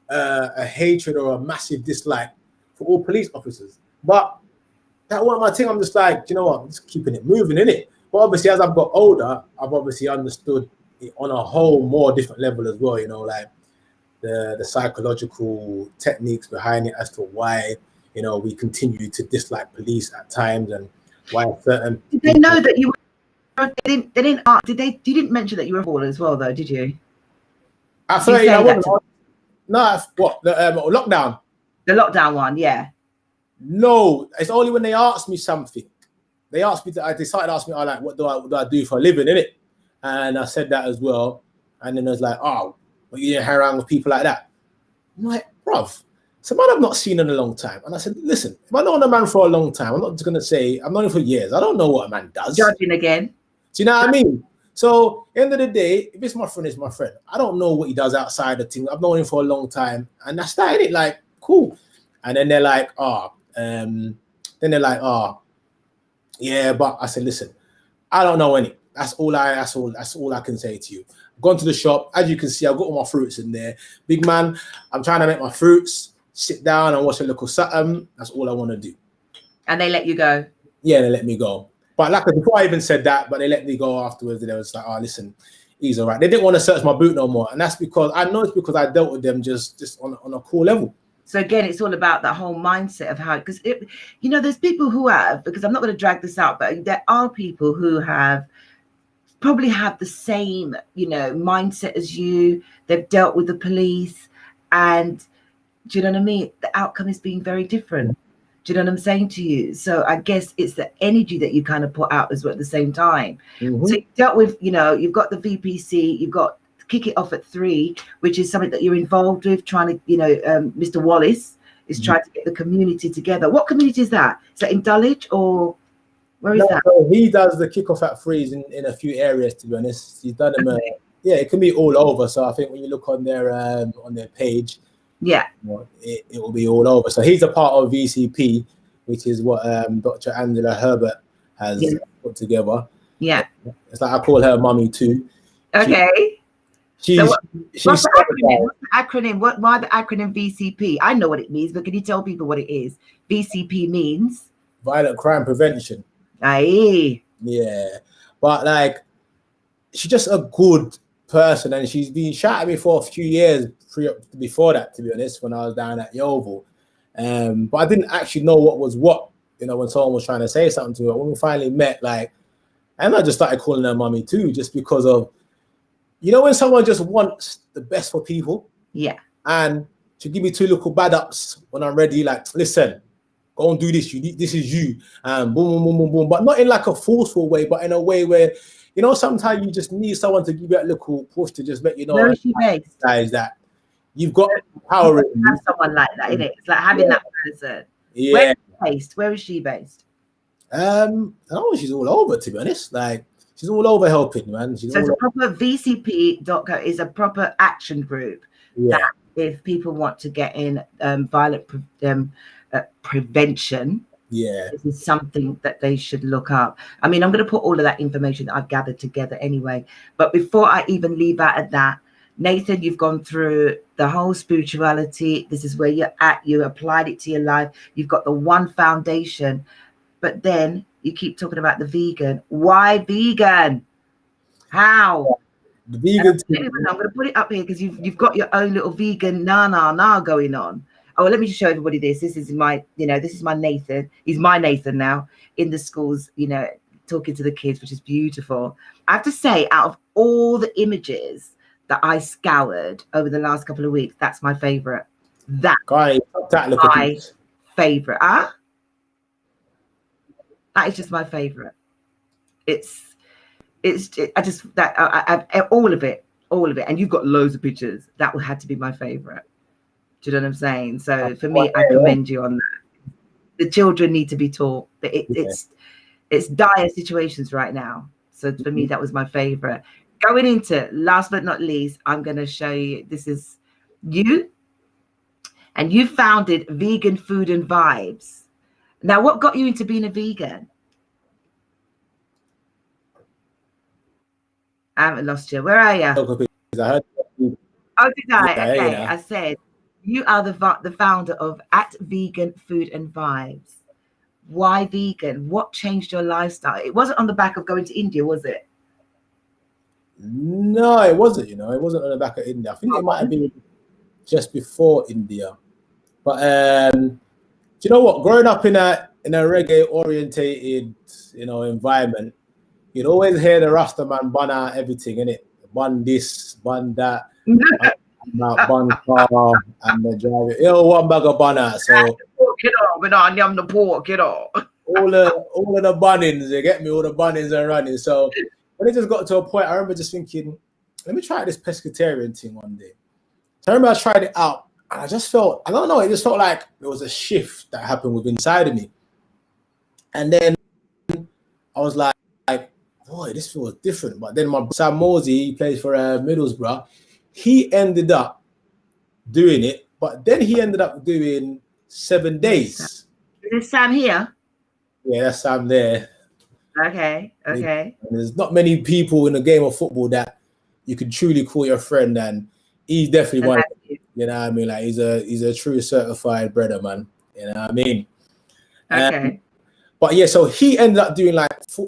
a hatred or a massive dislike for all police officers. But that wasn't my thing. I'm just like, you know what? I'm just keeping it moving, innit? But obviously, as I've got older, I've obviously understood it on a whole more different level as well, you know, like the psychological techniques behind it as to why, you know, we continue to dislike police at times and why certain... Did they know that you were... They didn't ask, did they? You didn't mention that you were a baller as well, though, did you? I thought I wasn't. No, what? The lockdown? The lockdown one, yeah. No, it's only when they asked me something. They asked me, I decided to ask me, like, what do I do for a living, innit? And I said that as well. And then it was like, oh, well, you didn't hang around with people like that. I'm like, bruv, it's a man I've not seen in a long time. And I said, listen, if I know a man for a long time, I'm not just going to say, I've known him for years. I don't know what a man does. Judging again. Do you know what I mean? So, end of the day, if it's my friend, it's my friend. I don't know what he does outside the thing. I've known him for a long time. And that's that, innit? Like, cool. And then they're like, yeah, but I said, listen, I don't know any. That's all I can say to you. I've gone to the shop. As you can see, I've got all my fruits in there. Big man, I'm trying to make my fruits, sit down and watch a little something. That's all I want to do. And they let you go? Yeah, they let me go. But like before I even said that, but they let me go afterwards. And they was like, oh, listen, he's all right. They didn't want to search my boot no more. And that's because I know it's because I dealt with them just on a cool level. So again, it's all about that whole mindset of how, because you know, there's people who have, because I'm not going to drag this out, but there are people who probably have the same, you know, mindset as you. They've dealt with the police, and do you know what I mean? The outcome is being very different. Do you know what I'm saying to you? So I guess it's the energy that you kind of put out as well at the same time. Mm-hmm. So you dealt with, you know, you've got the VPC, you've got Kick It Off at 3, which is something that you're involved with, trying to, you know, Mr. Wallace is trying to get the community together. What community is that? Is that in Dulwich or? Where is that? So he does the kickoff at threes in a few areas, to be honest. He's done them. Yeah, it can be all over. So I think when you look on their page, yeah, it will be all over. So he's a part of VCP, which is what Dr. Angela Herbert has put together. Yeah. It's like I call her mummy too. Okay. She's what's the acronym? Why the acronym VCP? I know what it means, but can you tell people what it is? VCP means Violent Crime Prevention. Aye. Yeah. But like, she's just a good person, and she's been shouting at me for a few years before that, to be honest, when I was down at Yeovil. But I didn't actually know what was what, when someone was trying to say something to her. When we finally met, like, and I just started calling her mummy too, just because of, when someone just wants the best for people. Yeah. And to give me two little bad ups when I'm ready, like, listen, go and do this. This is you. Boom, boom, boom, boom, boom. But not in like a forceful way, but in a way where, sometimes you just need someone to give you that little push to just let you know. Where is she based? That you've got power. Have someone like that, isn't it? It's like having that person. Yeah. Where is she based? Where is she based? I don't know, she's all over, to be honest. Like, she's all over helping, man. So it's a proper VCP.co is a proper action group that if people want to get in violent prevention, this is something that they should look up. I mean, I'm going to put all of that information that I've gathered together anyway. But before I even leave out at that, Nathan, you've gone through the whole spirituality. This is where you're at. You applied it to your life. You've got the one foundation. But then you keep talking about the vegan. Why vegan? How? The vegan. I'm going to put it up here because you've got your own little vegan na going on. Oh, let me just show everybody this. This is my, this is my Nathan. He's my Nathan now in the schools, talking to the kids, which is beautiful. I have to say, out of all the images that I scoured over the last couple of weeks, that's my favorite. That's my favorite. That is just my favorite. All of it. And you've got loads of pictures. That had to be my favorite. Do you know what I'm saying? So for me, I commend you on that. The children need to be taught that it's dire situations right now. So for me, that was my favorite. Going into last but not least, I'm going to show you. This is you, and you founded Vegan Food and Vibes. Now, what got you into being a vegan? I haven't lost you. Where are you? Oh, did I? Okay, I said you are the founder of @Vegan Food and Vibes. Why vegan? What changed your lifestyle? It wasn't on the back of going to India, was it? No, it wasn't. It wasn't on the back of India. I think it might have been just before India. But do you know what? Growing up in a reggae orientated, environment, you'd always hear the Rasta man bun out everything, innit? Bun this, bun that, bun car, and the driver. One bag of bun out. So I'm the pork, all of the bunnings, you get me? All the bunnings are running. So when it just got to a point, I remember just thinking, let me try this pescatarian thing one day. So I remember I tried it out. And I just felt, I don't know, it just felt like there was a shift that happened within inside of me. And then I was like, boy, this feels different. But then my Sam Mosey, he plays for Middlesbrough, he ended up doing it, but then he ended up doing 7 days. Is this Sam here? Yeah, that's Sam there. Okay. And there's not many people in the game of football that you could truly call your friend, and he's definitely one. You know what I mean? Like he's a true certified brother, man. You know what I mean? Okay. But yeah, so he ended up doing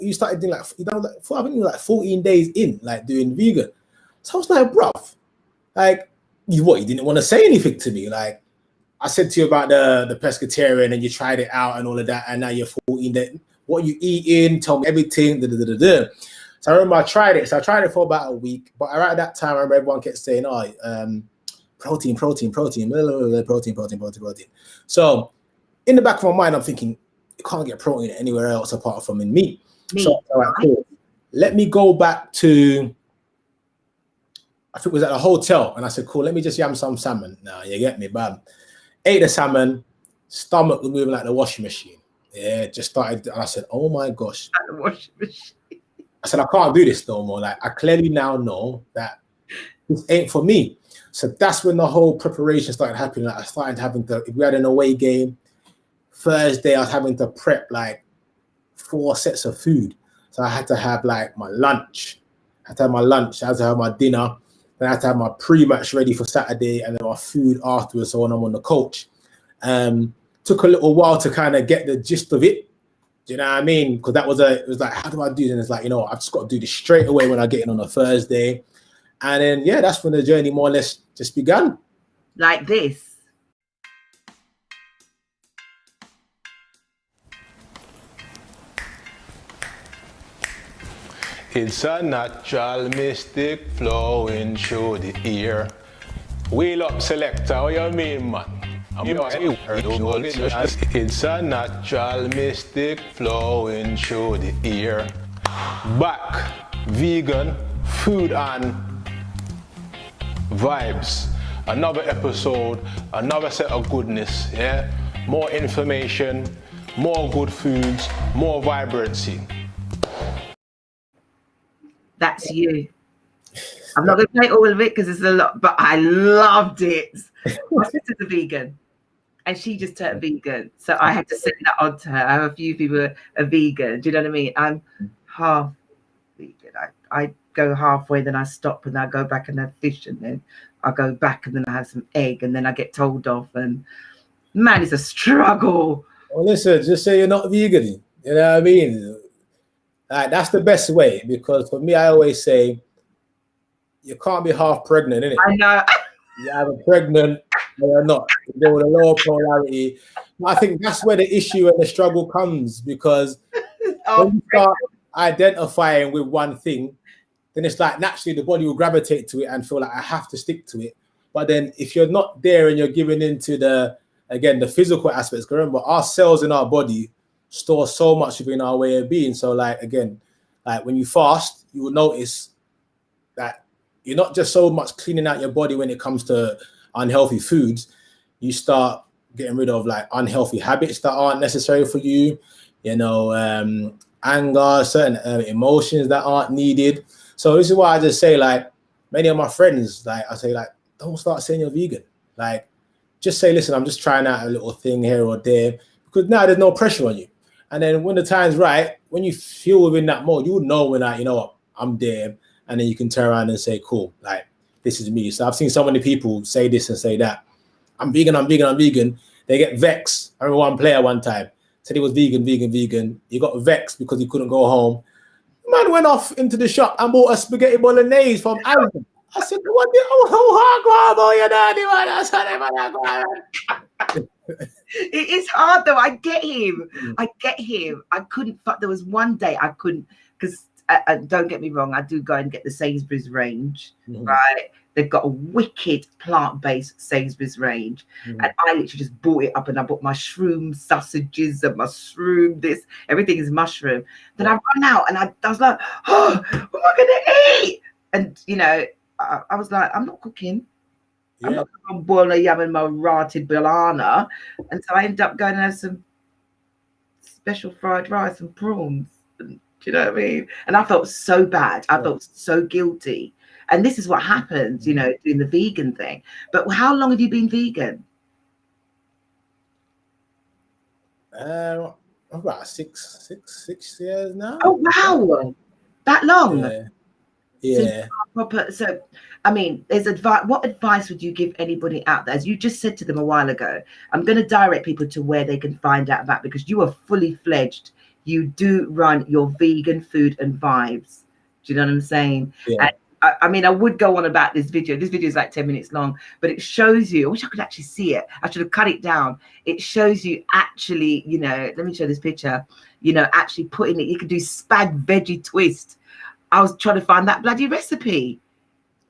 he started doing I think he was like 14 days in, like doing vegan. So I was like, bruv, like, you didn't want to say anything to me. Like, I said to you about the pescatarian and you tried it out and all of that, and now you're 14 days. What you eating? Tell me everything. So I remember I tried it. So I tried it for about a week. But around that time, I remember everyone kept saying, protein. So in the back of my mind, I'm thinking, you can't get protein anywhere else apart from in meat. So all right, cool. Let me go back to, I think it was at a hotel, and I said, cool, let me just yam some salmon. Now you get me, bam. Ate the salmon, stomach was moving like the washing machine. Yeah, just started. And I said, oh my gosh. At the washing machine. I said, I can't do this no more. Like, I clearly now know that this ain't for me. So that's when the whole preparation started happening. Like, I started having to, if we had an away game, Thursday, I was having to prep like 4 sets of food. So I had to have like my lunch. I had to have my lunch. I had to have my dinner. Then I had to have my pre-match ready for Saturday, and then my food afterwards. So when I'm on the coach, took a little while to kind of get the gist of it. Do you know what I mean? Because it was like, how do I do this? And it's like, you know, I've just got to do this straight away when I get in on a Thursday. And then, yeah, that's when the journey more or less just began. Like this. It's a natural mystic flowing through the ear. Wheel up, selector, what you mean, man? It's a natural mystic flowing through the ear. Back, vegan, food and vibes. Another episode, another set of goodness, yeah? More information, more good foods, more vibrancy. That's you. I'm not going to play all of it because it's a lot, but I loved it. My sister's a vegan, and she just turned vegan, so I had to send that on to her. I have a few people are vegan. Do you know what I mean? I'm half vegan. I go halfway, then I stop, and I go back and have fish, and then I go back, and then I have some egg, and then I get told off. And man, it's a struggle. Well, listen, just say you're not vegan. You know what I mean? That's the best way, because for me, I always say you can't be half pregnant, innit? I know. You're either pregnant or you're not. You're with a lower polarity. I think that's where the issue and the struggle comes, because when you start identifying with one thing, then it's like naturally the body will gravitate to it and feel like I have to stick to it. But then if you're not there and you're giving into the physical aspects, remember our cells in our body store so much within our way of being. So like when you fast, you will notice that you're not just so much cleaning out your body when it comes to unhealthy foods. You start getting rid of like unhealthy habits that aren't necessary for you, you know, anger, certain emotions that aren't needed. So this is why I just say, like, many of my friends, like I say, like, don't start saying you're vegan. Like, just say, listen, I'm just trying out a little thing here or there, because now there's no pressure on you. And then when the time's right, when you feel within that mode, you would know when you know what, I'm there. And then you can turn around and say, cool, like, this is me. So I've seen so many people say this and say that. I'm vegan, I'm vegan, I'm vegan. They get vexed. I remember one player one time said he was vegan. He got vexed because he couldn't go home. The man went off into the shop and bought a spaghetti bolognese from Amazon. I said, what the hard boy, you daddy, man? I said, it is hard though. I get him. I couldn't. There was one day I couldn't, because don't get me wrong, I do go and get the Sainsbury's range, right? They've got a wicked plant-based Sainsbury's range, and I literally just bought it up, and I bought mushroom sausages and mushroom this. Everything is mushroom. Then I ran out, and I was like, oh, what am I gonna eat? And you know, I was like, I'm not cooking. Yeah. I'm not going to boil a yam and my rotted banana. And so I ended up going and have some special fried rice and prawns. And, do you know what I mean? And I felt so bad. I felt so guilty. And this is what happens, you know, doing the vegan thing. But how long have you been vegan? About six years now. Oh, wow. That long? Yeah. So, I mean, there's advice. What advice would you give anybody out there? As you just said to them a while ago, I'm going to direct people to where they can find out about, because you are fully fledged. You do run your vegan food and vibes. Do you know what I'm saying? Yeah. And I mean, I would go on about this video. This video is like 10 minutes long, but it shows you, I wish I could actually see it. I should have cut it down. It shows you actually, you know, let me show this picture, you know, actually putting it, you could do spag veggie twist. I was trying to find that bloody recipe.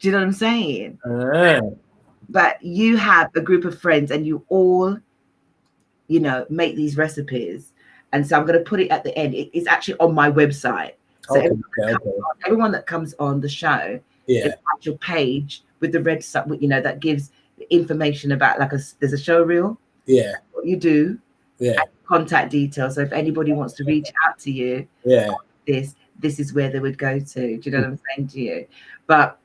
Do you know what I'm saying? But you have a group of friends and you all, you know, make these recipes. And so I'm going to put it at the end. It's actually on my website. So everyone that comes on the show, there's an actual page with the red stuff, you know, that gives information about, like, there's a show reel. Yeah. What you do. Yeah. Contact details. So if anybody wants to reach out to you, this is where they would go to. Do you know what I'm saying to you? But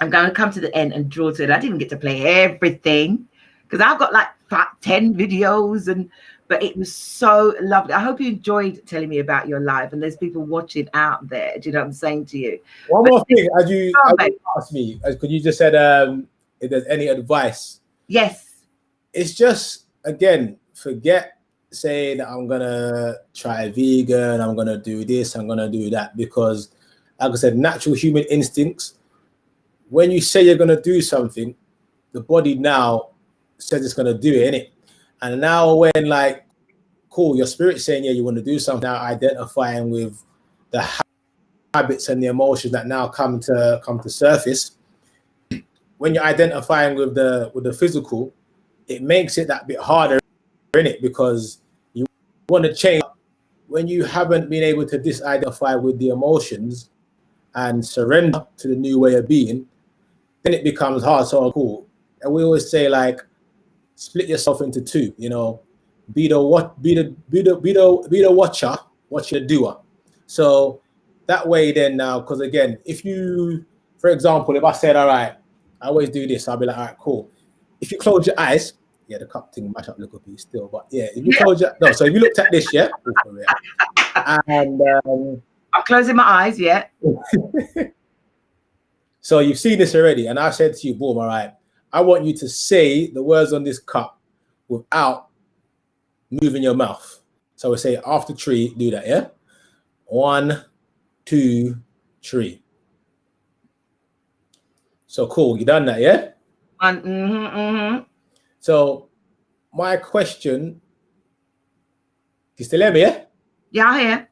I'm going to come to the end and draw to it. I didn't get to play everything because I've got like 10 videos, but it was so lovely. I hope you enjoyed telling me about your life, and there's people watching out there. Do you know what I'm saying to you? One more thing, as you asked me, could you just said if there's any advice? Yes. It's just, again, forget saying that I'm gonna try vegan, I'm gonna do this, I'm gonna do that, because like I said, natural human instincts, when you say you're gonna do something, the body now says it's gonna do it, innit? And now when like, cool, your spirit's saying, yeah, you want to do something, now identifying with the habits and the emotions that now come to surface. When you're identifying with the physical, it makes it that bit harder, innit? Because you want to change. When you haven't been able to disidentify with the emotions and surrender to the new way of being, then it becomes hard. So cool. And we always say, like, split yourself into two, you know, be the watcher, watch the doer. So that way then now, because again, if you, for example, if I said, all right, I always do this, I'll be like, all right, cool. If you close your eyes, yeah, the cup thing mash up a little bit still, but yeah, if you close your, no, so if you looked at this, yeah, and I'm closing my eyes, yeah. So you've seen this already, and I said to you, boom, all right, I want you to say the words on this cup without moving your mouth. So we say after 3, do that, yeah? 1, 2, 3. So cool, you done that, yeah? So my question, you still hear me, yeah? Yeah, I hear.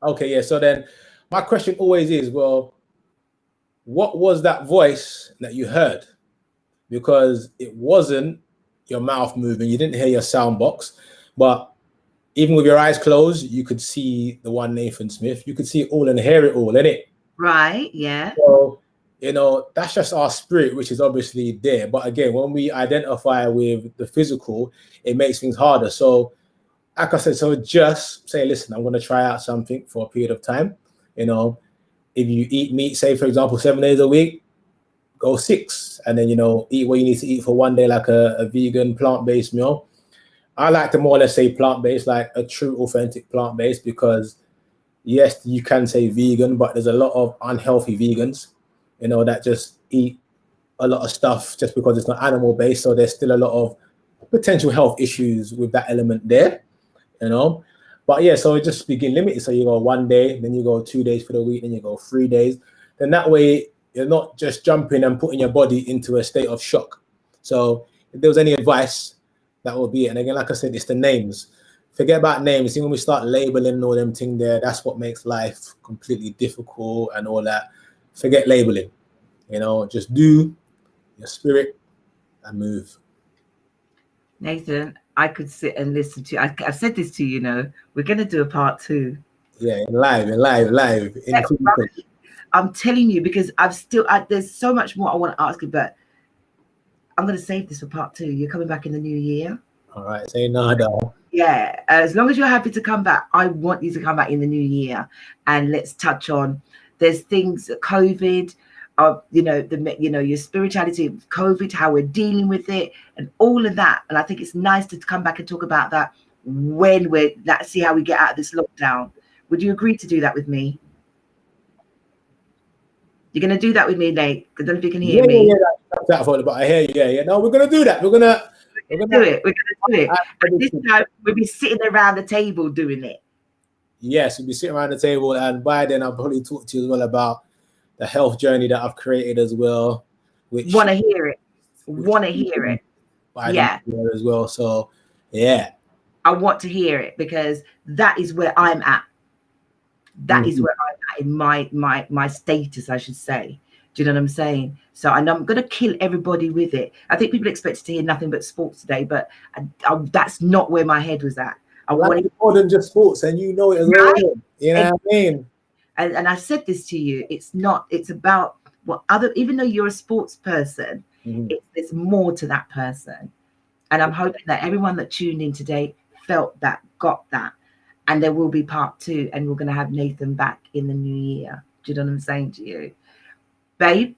Okay, yeah, so then my question always is, well, what was that voice that you heard? Because it wasn't your mouth moving, you didn't hear your sound box, but even with your eyes closed, you could see the one Nathan Smith, you could see it all and hear it all, innit? Right, yeah. So, you know, that's just our spirit, which is obviously there. But again, when we identify with the physical, it makes things harder. So, like I said, so just say, listen, I'm going to try out something for a period of time. You know, if you eat meat, say, for example, 7 days a week, go 6. And then, you know, eat what you need to eat for one day, like a vegan, plant-based meal. I like to more or less say plant-based, like a true, authentic plant-based, because yes, you can say vegan, but there's a lot of unhealthy vegans, you know, that just eat a lot of stuff just because it's not animal-based. So there's still a lot of potential health issues with that element there, you know. But yeah, so it just begin limited. So you go 1 day, then you go 2 days for the week, then you go 3 days. Then that way you're not just jumping and putting your body into a state of shock. So if there was any advice, that will be it. And again, like I said, it's the names. Forget about names. See, when we start labeling all them things there, that's what makes life completely difficult and all that. Forget labeling. You know, just do your spirit and move. Nathan, I could sit and listen to you. I've said this to you, you know, we're going to do a part 2. Yeah, live. Yeah, I'm telling you, because there's so much more I want to ask you, but I'm going to save this for part 2. You're coming back in the new year. All right, say no. Yeah, as long as you're happy to come back, I want you to come back in the new year, and let's touch on. There's things, COVID, your spirituality, COVID, how we're dealing with it, and all of that. And I think it's nice to come back and talk about that when let's see how we get out of this lockdown. Would you agree to do that with me? You're going to do that with me, Nate? I don't know if you can hear me. Yeah, that's but I hear you. Yeah. No, we're going to do that. We're going to do it. We're going to do it. And this time, we'll be sitting around the table doing it. Yes, we'll be sitting around the table. And by then, I'll probably talk to you as well about the health journey that I've created as well. Want to hear it. Yeah. As well. So, yeah. I want to hear it, because that is where I'm at. That is where I'm at in my status, I should say. Do you know what I'm saying? So I'm going to kill everybody with it. I think people expected to hear nothing but sports today, but that's not where my head was at. I wanted more than just sports, and you know it as well. You know what I mean? And I said this to you. It's about what even though you're a sports person, there's more to that person. And I'm hoping that everyone that tuned in today felt that, got that. And there will be part 2, and we're going to have Nathan back in the new year. Do you know what I'm saying to you? Babe,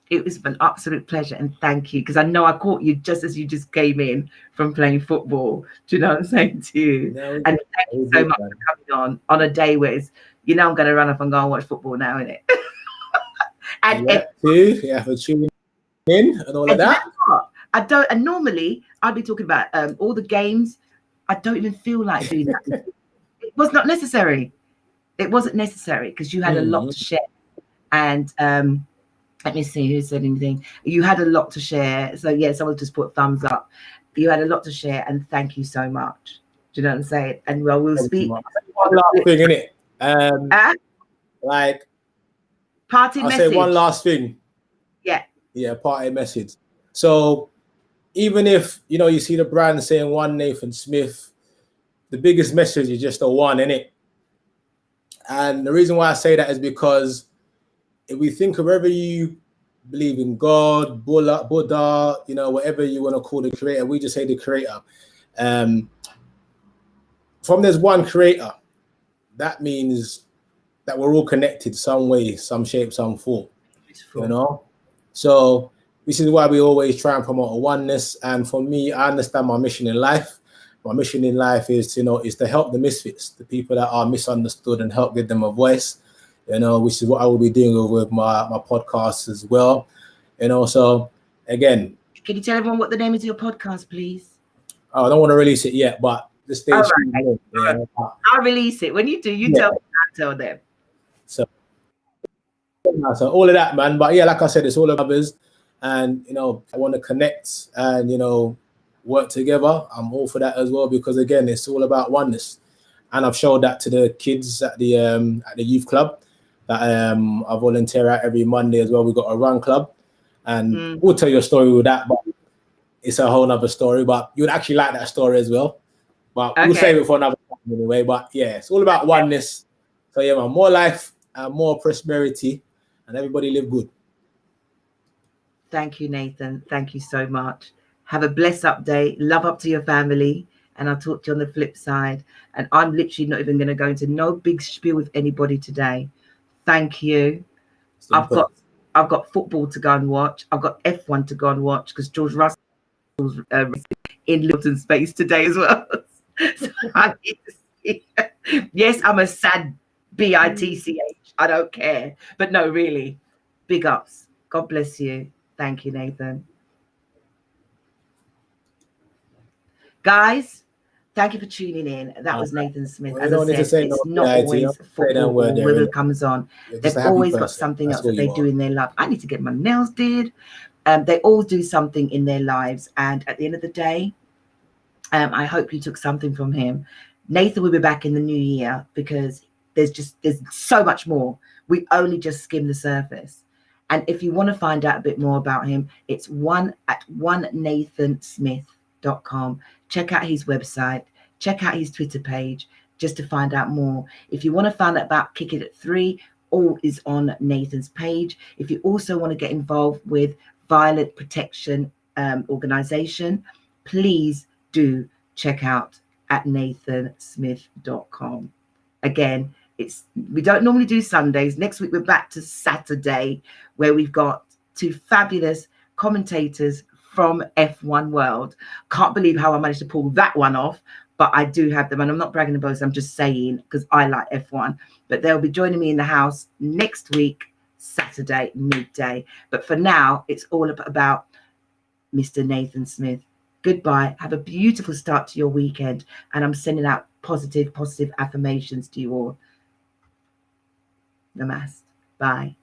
it was an absolute pleasure, and thank you, because I know I caught you just as you just came in from playing football. Do you know what I'm saying to you? No, and thank you so much for coming on a day where it's, you know, I'm going to run off and go and watch football now, innit? And for tuning in and all of that. You know what? I don't, and normally I'd be talking about all the games. I don't even feel like doing that. It was not necessary. It wasn't necessary because you had a lot to share. And let me see who said anything. You had a lot to share. So yeah, someone just put thumbs up. You had a lot to share, and thank you so much. Do you know what I'm saying? And well, we'll speak. One last thing, innit? Like, party I'll message. say one last thing. Yeah, party message. So even if, you know, you see the brand saying one Nathan Smith, the biggest message is just a one, innit? And the reason why I say that is because if we think of wherever you believe in God, Buddha, you know, whatever you want to call the creator, we just say the creator. From there's one creator, that means that we're all connected some way, some shape, some form, you know? So this is why we always try and promote a oneness. And for me, I understand my mission in life. My mission in life is, you know, is to help the misfits, the people that are misunderstood, and help give them a voice, you know, which is what I will be doing with my podcast as well. You know, so again. Can you tell everyone what the name is of your podcast, please? Oh, I don't want to release it yet, but the stage. Right. Yeah. I'll release it. When you do, you tell me, I'll tell them. So all of that, man. But yeah, like I said, it's all of others. And, you know, I want to connect and, you know, work together. I'm all for that as well, because again, it's all about oneness. And I've showed that to the kids at the youth club that I volunteer at every Monday as well. We've got a run club, and we'll tell you a story with that, but it's a whole nother story. But you would actually like that story as well. But we'll save it for another time anyway. But yeah, it's all about oneness. So yeah, man, more life and more prosperity, and everybody live good. Thank you, Nathan. Thank you so much. Have a blessed up day. Love up to your family. And I'll talk to you on the flip side. And I'm literally not even going to go into no big spiel with anybody today. Thank you. I've got football to go and watch. I've got F1 to go and watch because George Russell's in Luton space today as well. So I need to see. Yes, I'm a sad bitch. I don't care. But no, really, big ups. God bless you. Thank you, Nathan. Guys, thank you for tuning in. That was Nathan Smith. As I said, it's not always football or whoever comes on. They've always got something else that they do in their life. I need to get my nails did. They all do something in their lives. And at the end of the day, I hope you took something from him. Nathan will be back in the new year because there's so much more. We only just skim the surface. And if you want to find out a bit more about him, it's onenathansmith.com. Check out his website. Check out his Twitter page just to find out more. If you want to find out about Kick It at 3, all is on Nathan's page. If you also want to get involved with Violent Protection Organization, please do check out at nathansmith.com. Again, we don't normally do Sundays. Next week we're back to Saturday, where we've got 2 fabulous commentators from F1 world. Can't believe how I managed to pull that one off, but I do have them, and I'm not bragging about it. I'm just saying because I like F1. But they'll be joining me in the house next week, Saturday midday. But for now, it's all about Mr. Nathan Smith. Goodbye. Have a beautiful start to your weekend, and I'm sending out positive affirmations to you all. Namaste. Bye.